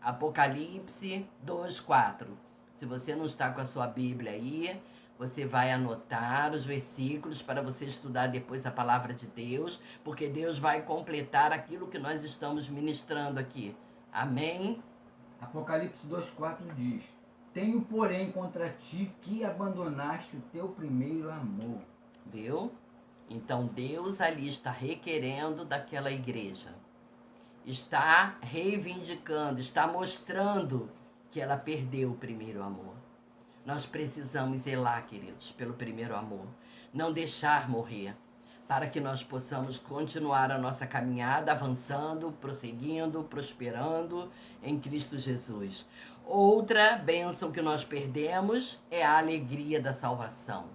Apocalipse 2:4. Se você não está com a sua Bíblia aí, você vai anotar os versículos para você estudar depois a palavra de Deus, porque Deus vai completar aquilo que nós estamos ministrando aqui. Amém? Apocalipse 2:4 diz: Tenho, porém, contra ti que abandonaste o teu primeiro amor. Viu? Então Deus ali está requerendo daquela igreja. Está reivindicando, está mostrando que ela perdeu o primeiro amor. Nós precisamos zelar, queridos, pelo primeiro amor. Não deixar morrer, para que nós possamos continuar a nossa caminhada, avançando, prosseguindo, prosperando em Cristo Jesus. Outra bênção que nós perdemos é a alegria da salvação.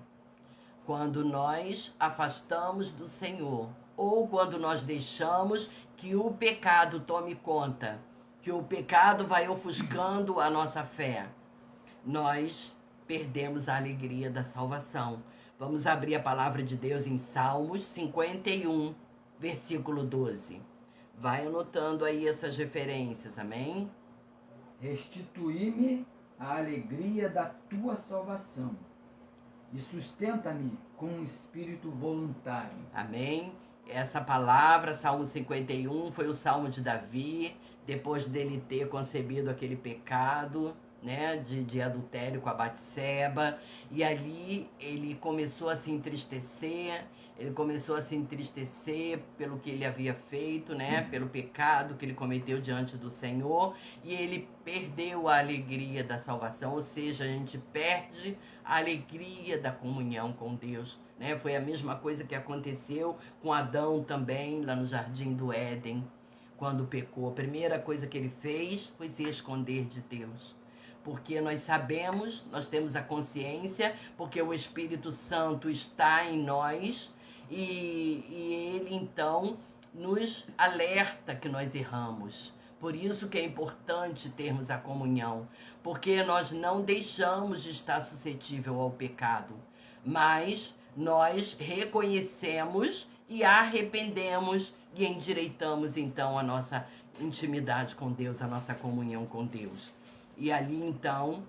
Quando nós afastamos do Senhor, ou quando nós deixamos que o pecado tome conta, que o pecado vai ofuscando a nossa fé, nós perdemos a alegria da salvação. Vamos abrir a palavra de Deus em Salmos 51, versículo 12. Vai anotando aí essas referências, amém? Restituí-me a alegria da tua salvação e sustenta-me com um espírito voluntário. Amém? Essa palavra, Salmo 51, foi o Salmo de Davi, depois dele ter concebido aquele pecado, né, de adultério com a Batseba, e ali ele começou a se entristecer, pelo que ele havia feito, né, pelo pecado que ele cometeu diante do Senhor, e ele perdeu a alegria da salvação, ou seja, a gente perde a alegria da comunhão com Deus, né? Foi a mesma coisa que aconteceu com Adão também, lá no Jardim do Éden, quando pecou. A primeira coisa que ele fez foi se esconder de Deus. Porque nós sabemos, nós temos a consciência, porque o Espírito Santo está em nós e ele então nos alerta que nós erramos. Por isso que é importante termos a comunhão, porque nós não deixamos de estar suscetível ao pecado, mas nós reconhecemos e arrependemos e endireitamos então a nossa intimidade com Deus, a nossa comunhão com Deus. E ali então,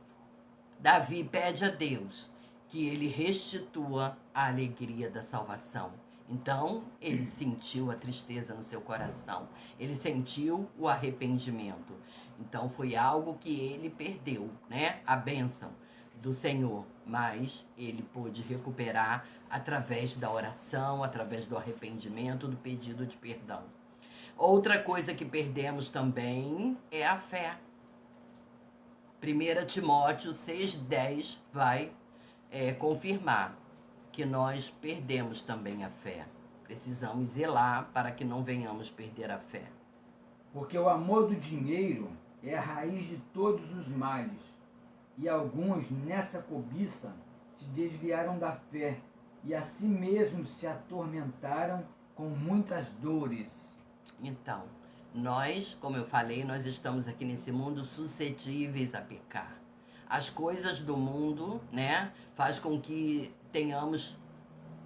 Davi pede a Deus que ele restitua a alegria da salvação. Então, ele sentiu a tristeza no seu coração, ele sentiu o arrependimento. Então, foi algo que ele perdeu, né? A bênção do Senhor, mas ele pôde recuperar através da oração, através do arrependimento, do pedido de perdão. Outra coisa que perdemos também é a fé. 1 Timóteo 6,10 vai confirmar que nós perdemos também a fé. Precisamos zelar para que não venhamos perder a fé. Porque o amor do dinheiro é a raiz de todos os males, e alguns nessa cobiça se desviaram da fé e a si mesmos se atormentaram com muitas dores. Então, nós, como eu falei, nós estamos aqui nesse mundo suscetíveis a pecar. As coisas do mundo, né, faz com que tenhamos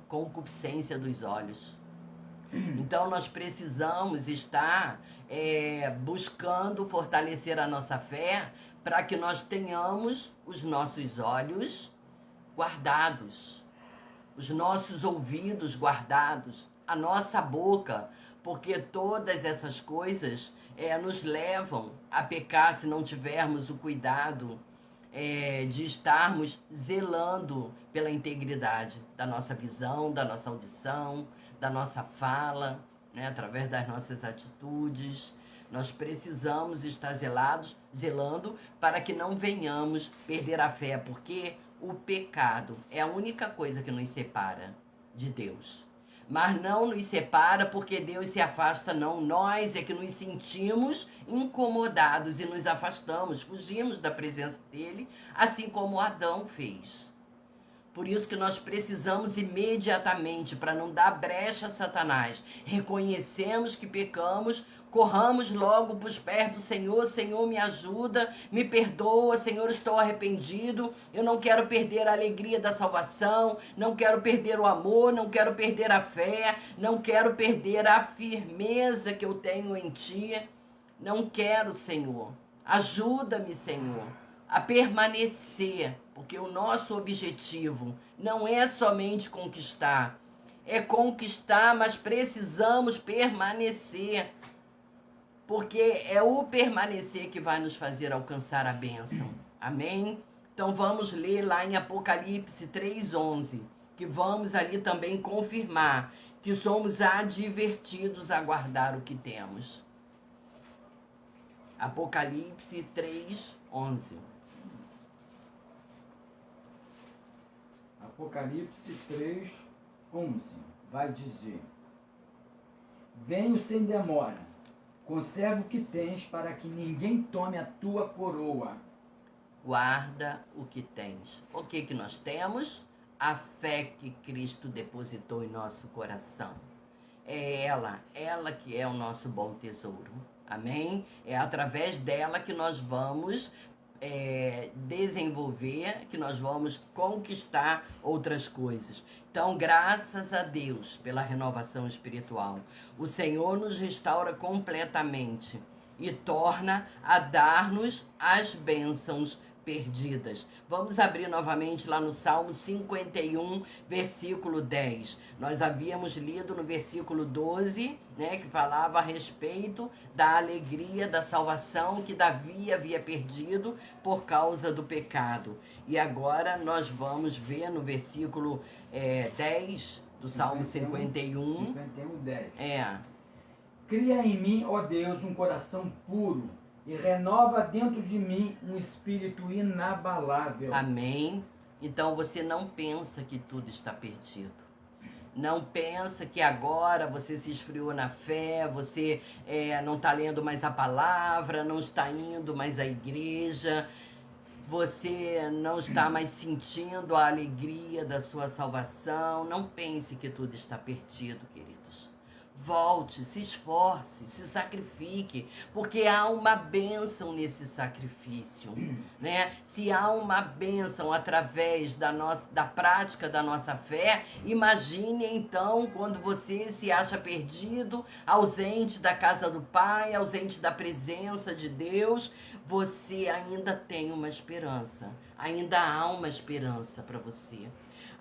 concupiscência dos olhos. Então, nós precisamos estar buscando fortalecer a nossa fé para que nós tenhamos os nossos olhos guardados, os nossos ouvidos guardados, a nossa boca, porque todas essas coisas nos levam a pecar se não tivermos o cuidado de estarmos zelando pela integridade da nossa visão, da nossa audição, da nossa fala, né, através das nossas atitudes. Nós precisamos estar zelando para que não venhamos perder a fé, porque o pecado é a única coisa que nos separa de Deus. Mas não nos separa porque Deus se afasta, não. Nós é que nos sentimos incomodados e nos afastamos, fugimos da presença dele, assim como Adão fez. Por isso que nós precisamos imediatamente, para não dar brecha a Satanás, reconhecemos que pecamos, corramos logo para os pés do Senhor. Senhor, me ajuda, me perdoa, Senhor, estou arrependido, eu não quero perder a alegria da salvação, não quero perder o amor, não quero perder a fé, não quero perder a firmeza que eu tenho em Ti, não quero, Senhor. Ajuda-me, Senhor, a permanecer, porque o nosso objetivo não é somente conquistar, é conquistar, mas precisamos permanecer, porque é o permanecer que vai nos fazer alcançar a bênção. Amém? Então vamos ler lá em Apocalipse 3:11, que vamos ali também confirmar que somos advertidos a guardar o que temos. Apocalipse 3:11. Apocalipse 3:11 vai dizer: Venho sem demora, conserva o que tens, para que ninguém tome a tua coroa. Guarda o que tens. O que nós temos? A fé que Cristo depositou em nosso coração. É ela que é o nosso bom tesouro. Amém? É através dela que nós vamos desenvolver, que nós vamos conquistar outras coisas. Então, graças a Deus pela renovação espiritual, o Senhor nos restaura completamente e torna a dar-nos as bênçãos perdidas. Vamos abrir novamente lá no Salmo 51, versículo 10. Nós havíamos lido no versículo 12, né, que falava a respeito da alegria da salvação que Davi havia perdido por causa do pecado. E agora nós vamos ver no versículo 10 do Salmo 51. 10. Cria em mim, ó Deus, um coração puro, e renova dentro de mim um espírito inabalável. Amém. Então você não pensa que tudo está perdido. Não pensa que agora você se esfriou na fé, você não está lendo mais a palavra, não está indo mais à igreja, você não está mais sentindo a alegria da sua salvação. Não pense que tudo está perdido, queridos. volte, se esforce, se sacrifique, porque há uma bênção nesse sacrifício, né? Se há uma bênção através da prática da nossa fé, imagine então quando você se acha perdido, ausente da casa do Pai, ausente da presença de Deus, você ainda tem uma esperança, ainda há uma esperança para você.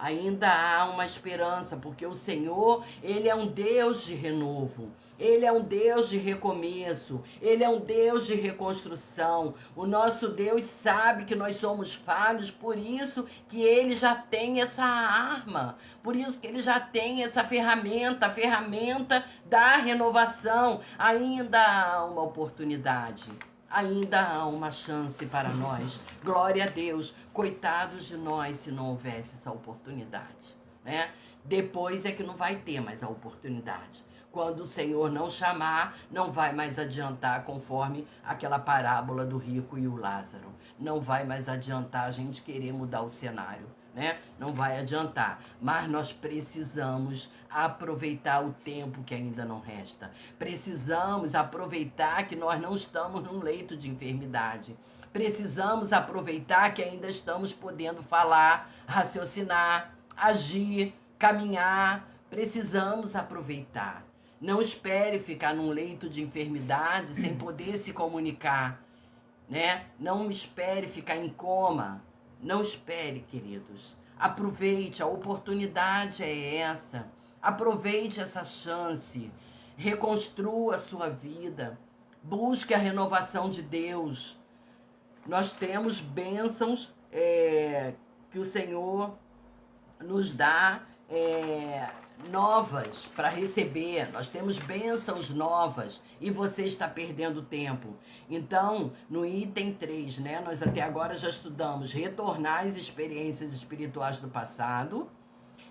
Ainda há uma esperança, porque o Senhor, Ele é um Deus de renovo, Ele é um Deus de recomeço, Ele é um Deus de reconstrução. O nosso Deus sabe que nós somos falhos, por isso que Ele já tem essa arma, por isso que Ele já tem essa ferramenta, a ferramenta da renovação. Ainda há uma oportunidade. Ainda há uma chance para nós. Glória a Deus. Coitados de nós se não houvesse essa oportunidade, né? Depois é que não vai ter mais a oportunidade. Quando o Senhor não chamar, não vai mais adiantar, conforme aquela parábola do rico e o Lázaro. Não vai mais adiantar a gente querer mudar o cenário, né? Não vai adiantar, mas nós precisamos aproveitar o tempo que ainda não resta. Precisamos aproveitar que nós não estamos num leito de enfermidade. Precisamos aproveitar que ainda estamos podendo falar, raciocinar, agir, caminhar. Precisamos aproveitar. Não espere ficar num leito de enfermidade sem poder se comunicar, né? Não espere ficar em coma. Não espere, queridos. Aproveite, a oportunidade é essa. Aproveite essa chance. Reconstrua a sua vida. Busque a renovação de Deus. Nós temos bênçãos que o Senhor nos dá novas para receber. Nós temos bênçãos novas e você está perdendo tempo. Então, no item 3, né, nós até agora já estudamos retornar às experiências espirituais do passado,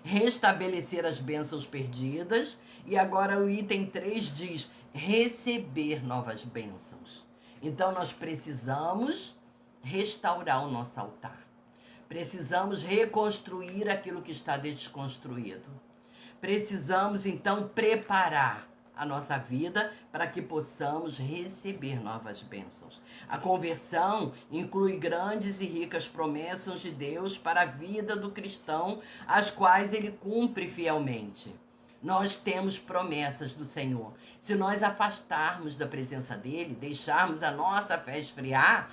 restabelecer as bênçãos perdidas, e agora o item 3 diz receber novas bênçãos. Então, nós precisamos restaurar o nosso altar. Precisamos reconstruir aquilo que está desconstruído. Precisamos, então, preparar a nossa vida para que possamos receber novas bênçãos. A conversão inclui grandes e ricas promessas de Deus para a vida do cristão, as quais ele cumpre fielmente. Nós temos promessas do Senhor. Se nós afastarmos da presença dele, deixarmos a nossa fé esfriar,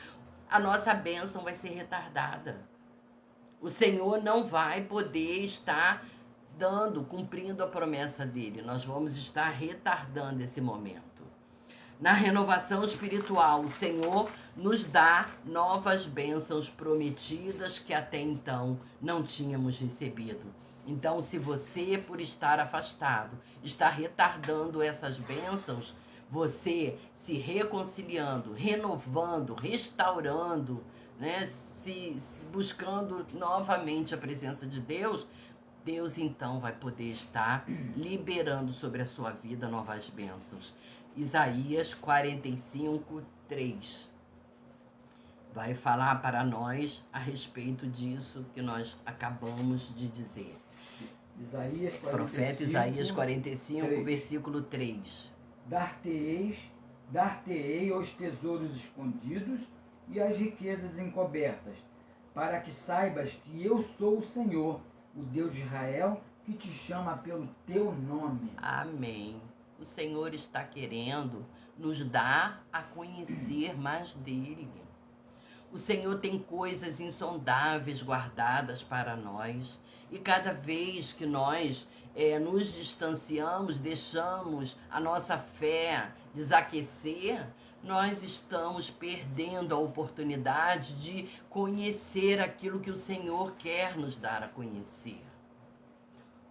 a nossa bênção vai ser retardada. O Senhor não vai poder estar cumprindo a promessa dele. Nós vamos estar retardando esse momento. Na renovação espiritual, o Senhor nos dá novas bênçãos prometidas que até então não tínhamos recebido. Então, se você, por estar afastado, está retardando essas bênçãos, você se reconciliando, renovando, restaurando, né, se buscando novamente a presença de Deus, Deus então vai poder estar liberando sobre a sua vida novas bênçãos. Isaías 45, 3 vai falar para nós a respeito disso que nós acabamos de dizer. Isaías 45, Profeta Isaías 45, 3. versículo 3. Dar-te-ei os tesouros escondidos e as riquezas encobertas, para que saibas que eu sou o Senhor, o Deus de Israel, que te chama pelo teu nome. Amém. O Senhor está querendo nos dar a conhecer mais dele. O Senhor tem coisas insondáveis guardadas para nós. E cada vez que nós nos distanciamos, deixamos a nossa fé desaquecer, nós estamos perdendo a oportunidade de conhecer aquilo que o Senhor quer nos dar a conhecer.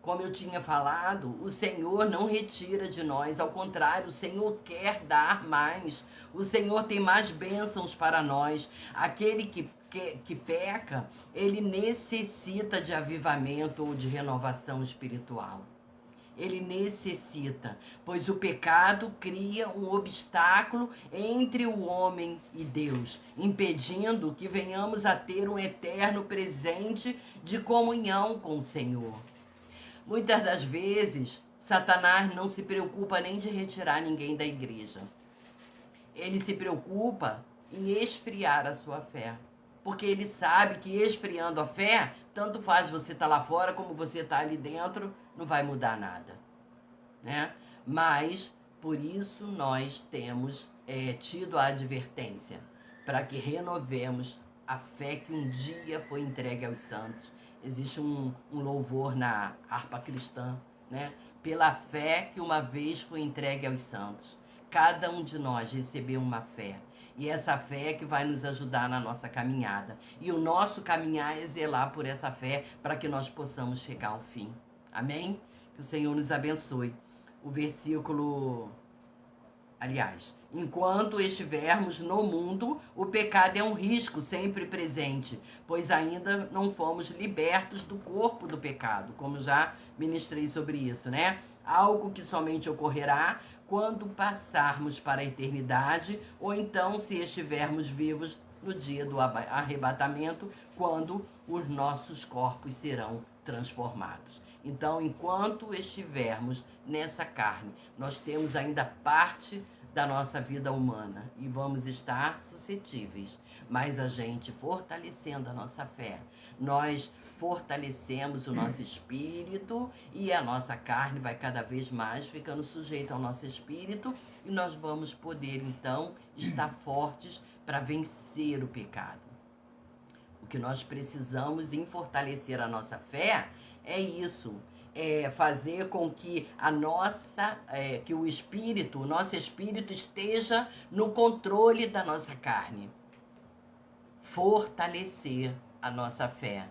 Como eu tinha falado, o Senhor não retira de nós, ao contrário, o Senhor quer dar mais. O Senhor tem mais bênçãos para nós. Aquele que peca, ele necessita de avivamento ou de renovação espiritual. Ele necessita, pois o pecado cria um obstáculo entre o homem e Deus, impedindo que venhamos a ter um eterno presente de comunhão com o Senhor. Muitas das vezes, Satanás não se preocupa nem de retirar ninguém da igreja. Ele se preocupa em esfriar a sua fé. Porque ele sabe que esfriando a fé, tanto faz você estar lá fora como você estar ali dentro, não vai mudar nada, né? Mas, por isso, nós temos tido a advertência, para que renovemos a fé que um dia foi entregue aos santos. Existe um louvor na harpa cristã, né? Pela fé que uma vez foi entregue aos santos. Cada um de nós recebeu uma fé. E essa fé é que vai nos ajudar na nossa caminhada. E o nosso caminhar é zelar por essa fé para que nós possamos chegar ao fim. Amém? Que o Senhor nos abençoe. O versículo... Aliás, enquanto estivermos no mundo, o pecado é um risco sempre presente, pois ainda não fomos libertos do corpo do pecado, como já ministrei sobre isso, né? Algo que somente ocorrerá quando passarmos para a eternidade, ou então se estivermos vivos no dia do arrebatamento, quando os nossos corpos serão transformados. Então, enquanto estivermos nessa carne, nós temos ainda parte da nossa vida humana e vamos estar suscetíveis. Mas a gente fortalecendo a nossa fé, nós fortalecemos o nosso espírito e a nossa carne vai cada vez mais ficando sujeita ao nosso espírito e nós vamos poder então estar fortes para vencer o pecado. O que nós precisamos em fortalecer a nossa fé é isso, é fazer com que que o nosso espírito esteja no controle da nossa carne. Fortalecer a nossa fé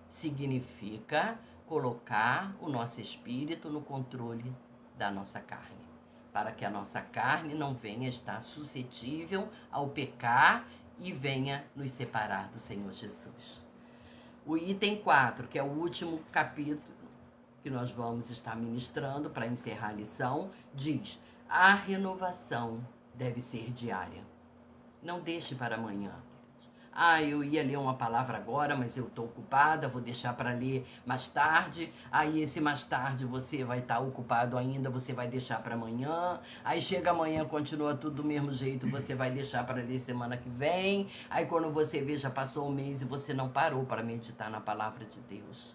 significa colocar o nosso espírito no controle da nossa carne, para que a nossa carne não venha estar suscetível ao pecar e venha nos separar do Senhor Jesus. O item 4, que é o último capítulo que nós vamos estar ministrando para encerrar a lição, diz: a renovação deve ser diária. Não deixe para amanhã. Eu ia ler uma palavra agora, mas eu estou ocupada, vou deixar para ler mais tarde. Aí esse mais tarde você vai estar ocupado ainda, você vai deixar para amanhã. Aí chega amanhã, continua tudo do mesmo jeito, você vai deixar para ler semana que vem. Aí quando você vê, já passou um mês e você não parou para meditar na palavra de Deus.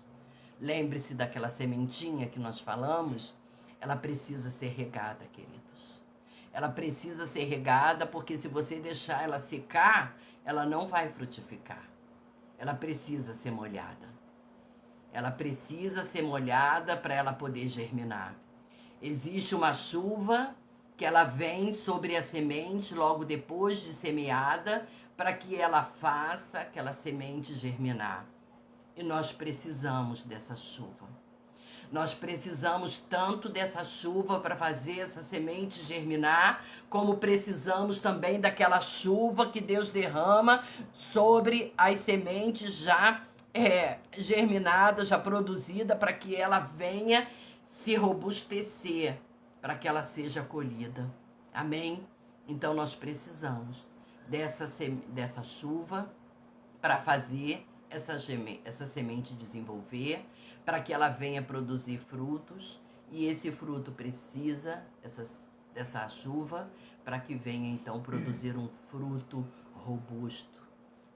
Lembre-se daquela sementinha que nós falamos, ela precisa ser regada, queridos. Ela precisa ser regada porque se você deixar ela secar, ela não vai frutificar. Ela precisa ser molhada. Ela precisa ser molhada para ela poder germinar. Existe uma chuva que ela vem sobre a semente logo depois de semeada para que ela faça aquela semente germinar. E nós precisamos dessa chuva. Nós precisamos tanto dessa chuva para fazer essa semente germinar, como precisamos também daquela chuva que Deus derrama sobre as sementes já germinadas, já produzidas, para que ela venha se robustecer, para que ela seja colhida. Amém? Então nós precisamos dessa chuva para fazer essa semente desenvolver, para que ela venha produzir frutos, e esse fruto precisa dessa chuva para que venha então produzir um fruto robusto,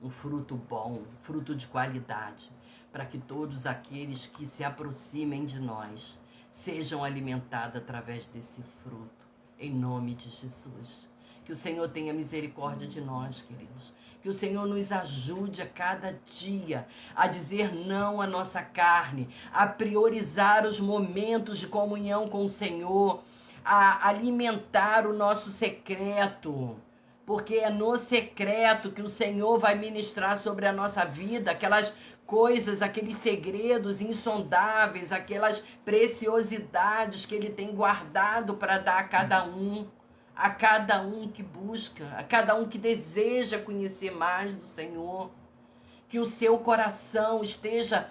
um fruto bom, fruto de qualidade, para que todos aqueles que se aproximem de nós sejam alimentados através desse fruto, em nome de Jesus. Que o Senhor tenha misericórdia de nós, queridos. Que o Senhor nos ajude a cada dia a dizer não à nossa carne, a priorizar os momentos de comunhão com o Senhor, a alimentar o nosso secreto, porque é no secreto que o Senhor vai ministrar sobre a nossa vida aquelas coisas, aqueles segredos insondáveis, aquelas preciosidades que Ele tem guardado para dar a cada um que busca, a cada um que deseja conhecer mais do Senhor. Que o seu coração esteja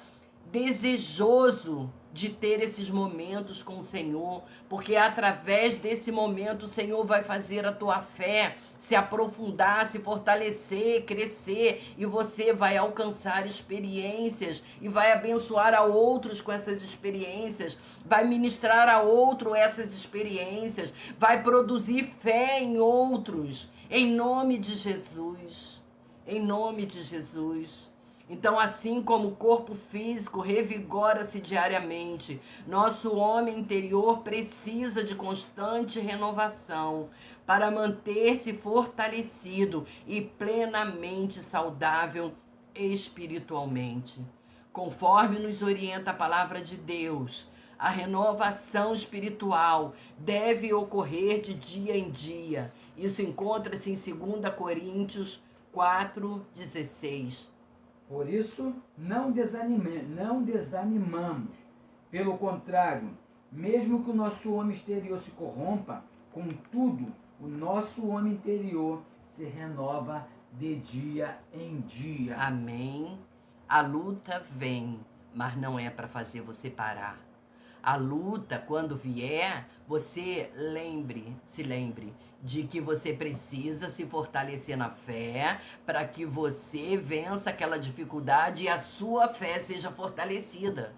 desejoso de ter esses momentos com o Senhor, porque através desse momento o Senhor vai fazer a tua fé se aprofundar, se fortalecer, crescer, e você vai alcançar experiências e vai abençoar a outros com essas experiências, vai ministrar a outro essas experiências, vai produzir fé em outros, em nome de Jesus, em nome de Jesus. Então, assim como o corpo físico revigora-se diariamente, nosso homem interior precisa de constante renovação para manter-se fortalecido e plenamente saudável espiritualmente. Conforme nos orienta a palavra de Deus, a renovação espiritual deve ocorrer de dia em dia. Isso encontra-se em 2 Coríntios 4,16. Por isso, não desanimamos. Pelo contrário, mesmo que o nosso homem exterior se corrompa, contudo, o nosso homem interior se renova de dia em dia. Amém. A luta vem, mas não é para fazer você parar. A luta, quando vier, você se lembre de que você precisa se fortalecer na fé para que você vença aquela dificuldade e a sua fé seja fortalecida.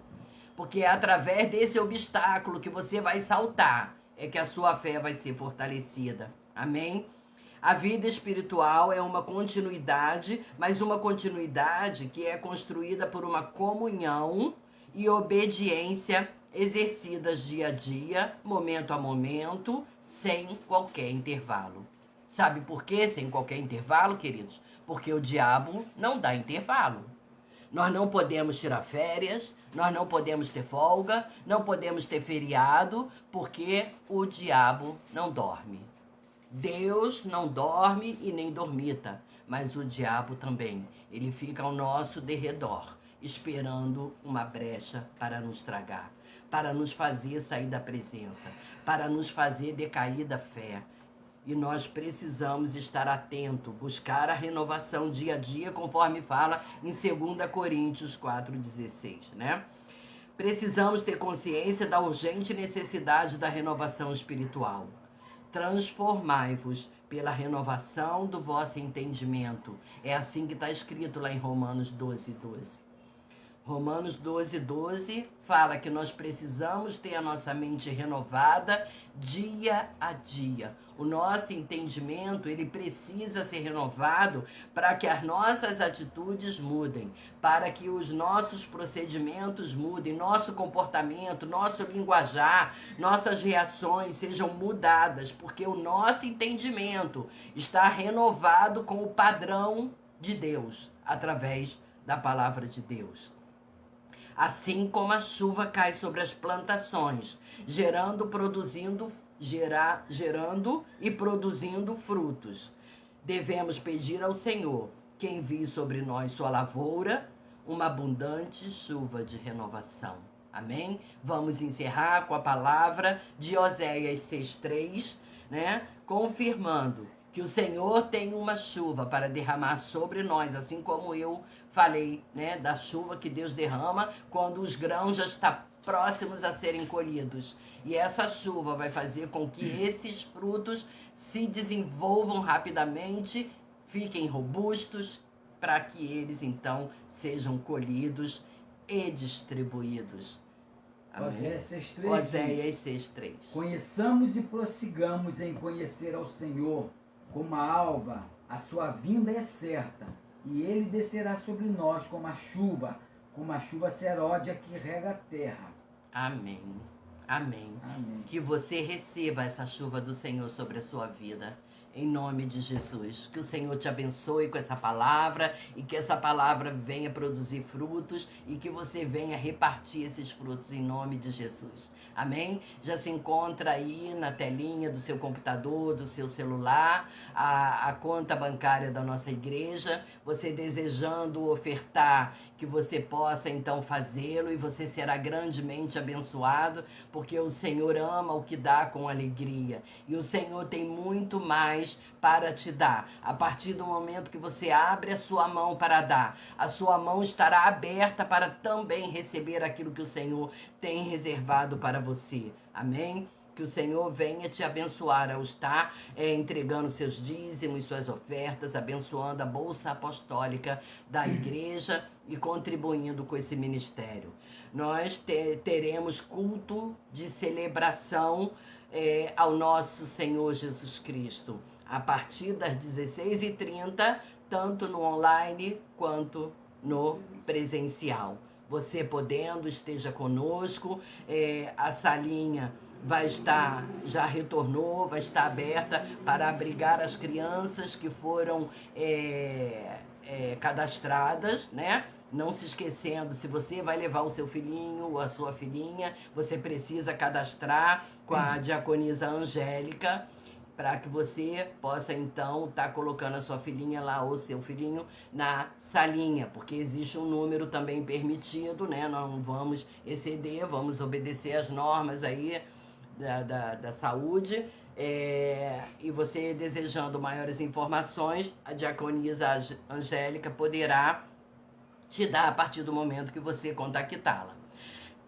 Porque é através desse obstáculo que você vai saltar é que a sua fé vai ser fortalecida. Amém? A vida espiritual é uma continuidade, mas uma continuidade que é construída por uma comunhão e obediência exercidas dia a dia, momento a momento, sem qualquer intervalo. Sabe por quê sem qualquer intervalo, queridos? Porque o diabo não dá intervalo. Nós não podemos tirar férias, nós não podemos ter folga, não podemos ter feriado, porque o diabo não dorme. Deus não dorme e nem dormita, mas o diabo também. Ele fica ao nosso derredor, esperando uma brecha para nos tragar, para nos fazer sair da presença, para nos fazer decair da fé. E nós precisamos estar atento, buscar a renovação dia a dia, conforme fala em 2 Coríntios 4,16, né? Precisamos ter consciência da urgente necessidade da renovação espiritual. Transformai-vos pela renovação do vosso entendimento. É assim que está escrito lá em Romanos 12,12. Romanos 12,12 fala que nós precisamos ter a nossa mente renovada dia a dia. O nosso entendimento, ele precisa ser renovado para que as nossas atitudes mudem, para que os nossos procedimentos mudem, nosso comportamento, nosso linguajar, nossas reações sejam mudadas, porque o nosso entendimento está renovado com o padrão de Deus, através da palavra de Deus. Assim como a chuva cai sobre as plantações, gerando e produzindo frutos, devemos pedir ao Senhor que envie sobre nós sua lavoura, uma abundante chuva de renovação. Amém? Vamos encerrar com a palavra de Oséias 6,3, né? Confirmando que o Senhor tem uma chuva para derramar sobre nós, assim como eu falei, né, da chuva que Deus derrama quando os grãos já estão próximos a serem colhidos. E essa chuva vai fazer com que esses frutos se desenvolvam rapidamente, fiquem robustos, para que eles então sejam colhidos e distribuídos. Oséias 6,3. Conheçamos e prossigamos em conhecer ao Senhor. Como a alva, a sua vinda é certa, e ele descerá sobre nós como a chuva seródia que rega a terra. Amém. Amém. Amém. Que você receba essa chuva do Senhor sobre a sua vida. Em nome de Jesus. Que o Senhor te abençoe com essa palavra e que essa palavra venha produzir frutos e que você venha repartir esses frutos em nome de Jesus. Amém? Já se encontra aí na telinha do seu computador, do seu celular, a conta bancária da nossa igreja. Você desejando ofertar, que você possa então fazê-lo e você será grandemente abençoado, porque o Senhor ama o que dá com alegria. E o Senhor tem muito mais para te dar. A partir do momento que você abre a sua mão para dar, a sua mão estará aberta para também receber aquilo que o Senhor tem reservado para você. Amém? Que o Senhor venha te abençoar ao estar entregando seus dízimos, suas ofertas, abençoando a Bolsa Apostólica da Igreja e contribuindo com esse ministério. Nós teremos culto de celebração ao nosso Senhor Jesus Cristo, a partir das 16h30, tanto no online quanto no presencial. Você podendo, esteja conosco, a salinha vai estar, já retornou, vai estar aberta para abrigar as crianças que foram cadastradas, né? Não se esquecendo, se você vai levar o seu filhinho ou a sua filhinha, você precisa cadastrar com a diaconisa Angélica, para que você possa, então, estar colocando a sua filhinha lá ou seu filhinho na salinha, porque existe um número também permitido, né? Não vamos exceder, vamos obedecer as normas aí da saúde. E você desejando maiores informações, a diaconisa Angélica poderá te dar a partir do momento que você contactá-la.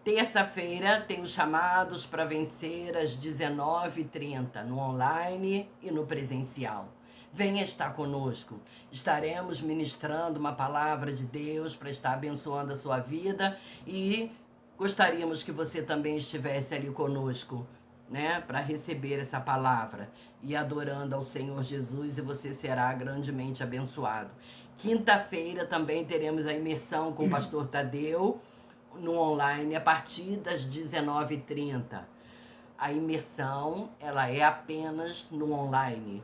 Terça-feira tem os chamados para vencer às 19h30, no online e no presencial. Venha estar conosco. Estaremos ministrando uma palavra de Deus para estar abençoando a sua vida e gostaríamos que você também estivesse ali conosco, né, para receber essa palavra e adorando ao Senhor Jesus, e você será grandemente abençoado. Quinta-feira também teremos a imersão com o pastor Tadeu, no online, a partir das 19h30. A imersão, ela é apenas no online.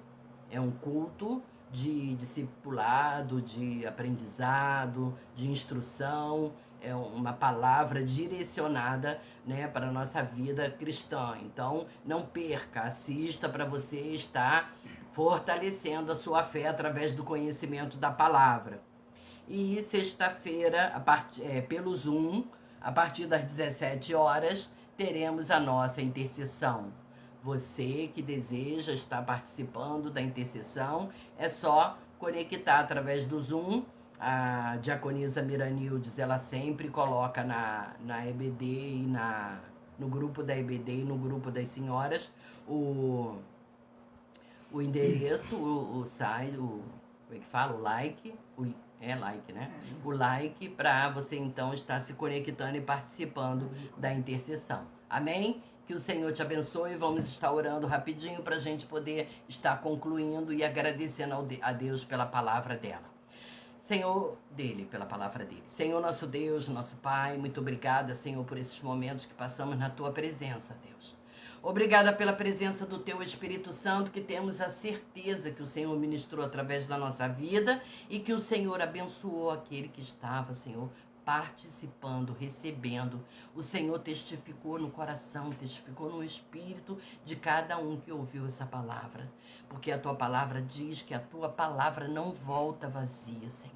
É um culto de discipulado, de aprendizado, de instrução. É uma palavra direcionada, né, para a nossa vida cristã. Então, não perca, assista para você estar fortalecendo a sua fé através do conhecimento da palavra. E sexta-feira, pelo Zoom, a partir das 17 horas, teremos a nossa intercessão. Você que deseja estar participando da intercessão, é só conectar através do Zoom. A diaconisa Miranildes, ela sempre coloca na EBD e no grupo da EBD e no grupo das senhoras o endereço, o site, como é que fala? O like, like, né? O like para você então estar se conectando e participando da intercessão. Amém? Que o Senhor te abençoe. Vamos estar orando rapidinho para a gente poder estar concluindo e agradecendo a Deus pela palavra dela. Pela palavra dele. Senhor, nosso Deus, nosso Pai, muito obrigada, Senhor, por esses momentos que passamos na Tua presença, Deus. Obrigada pela presença do Teu Espírito Santo, que temos a certeza que o Senhor ministrou através da nossa vida e que o Senhor abençoou aquele que estava, Senhor, participando, recebendo. O Senhor testificou no coração, testificou no espírito de cada um que ouviu essa palavra. Porque a Tua palavra diz que a Tua palavra não volta vazia, Senhor.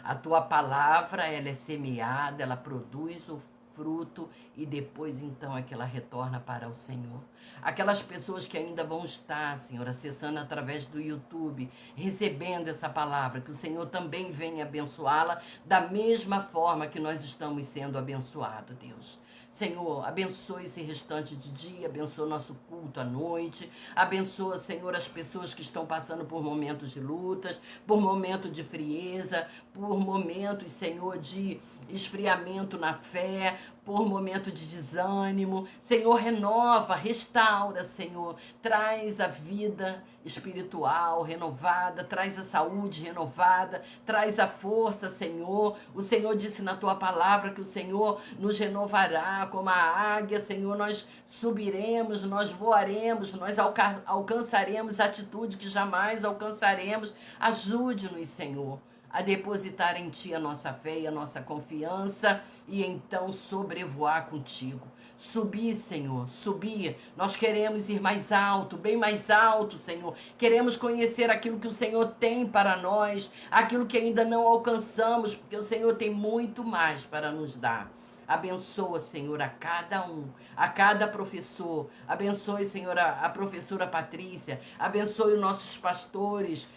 A Tua palavra, ela é semeada, ela produz o fruto e depois então é que ela retorna para o Senhor. Aquelas pessoas que ainda vão estar, Senhor, acessando através do YouTube, recebendo essa palavra, que o Senhor também venha abençoá-la da mesma forma que nós estamos sendo abençoados, Deus. Senhor, abençoe esse restante de dia, abençoa o nosso culto à noite, abençoa, Senhor, as pessoas que estão passando por momentos de lutas, por momentos de frieza, por momentos, Senhor, de esfriamento na fé, por momento de desânimo. Senhor, renova, restaura, Senhor, traz a vida espiritual renovada, traz a saúde renovada, traz a força, Senhor. O Senhor disse na Tua palavra que o Senhor nos renovará como a águia, Senhor. Nós subiremos, nós voaremos, nós alcançaremos atitude que jamais alcançaremos. Ajude-nos, Senhor, a depositar em Ti a nossa fé e a nossa confiança e então sobrevoar contigo. Subir, Senhor, subir. Nós queremos ir mais alto, bem mais alto, Senhor. Queremos conhecer aquilo que o Senhor tem para nós, aquilo que ainda não alcançamos, porque o Senhor tem muito mais para nos dar. Abençoa, Senhor, a cada um, a cada professor. Abençoe, Senhor, a professora Patrícia. Abençoe os nossos pastores,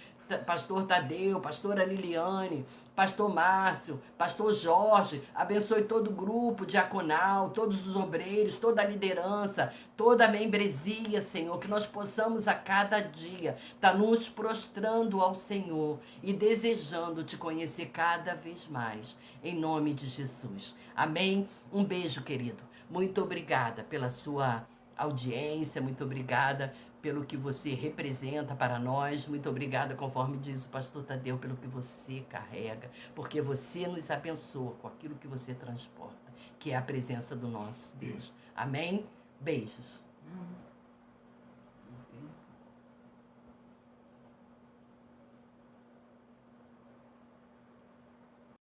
pastor Tadeu, pastora Liliane, pastor Márcio, pastor Jorge, abençoe todo o grupo diaconal, todos os obreiros, toda a liderança, toda a membresia, Senhor, que nós possamos a cada dia estar nos prostrando ao Senhor e desejando te conhecer cada vez mais, em nome de Jesus. Amém? Um beijo, querido. Muito obrigada pela sua audiência, muito obrigada pelo que você representa para nós, muito obrigada, conforme diz o pastor Tadeu, pelo que você carrega, porque você nos abençoa com aquilo que você transporta, que é a presença do nosso Deus. Amém? Beijos.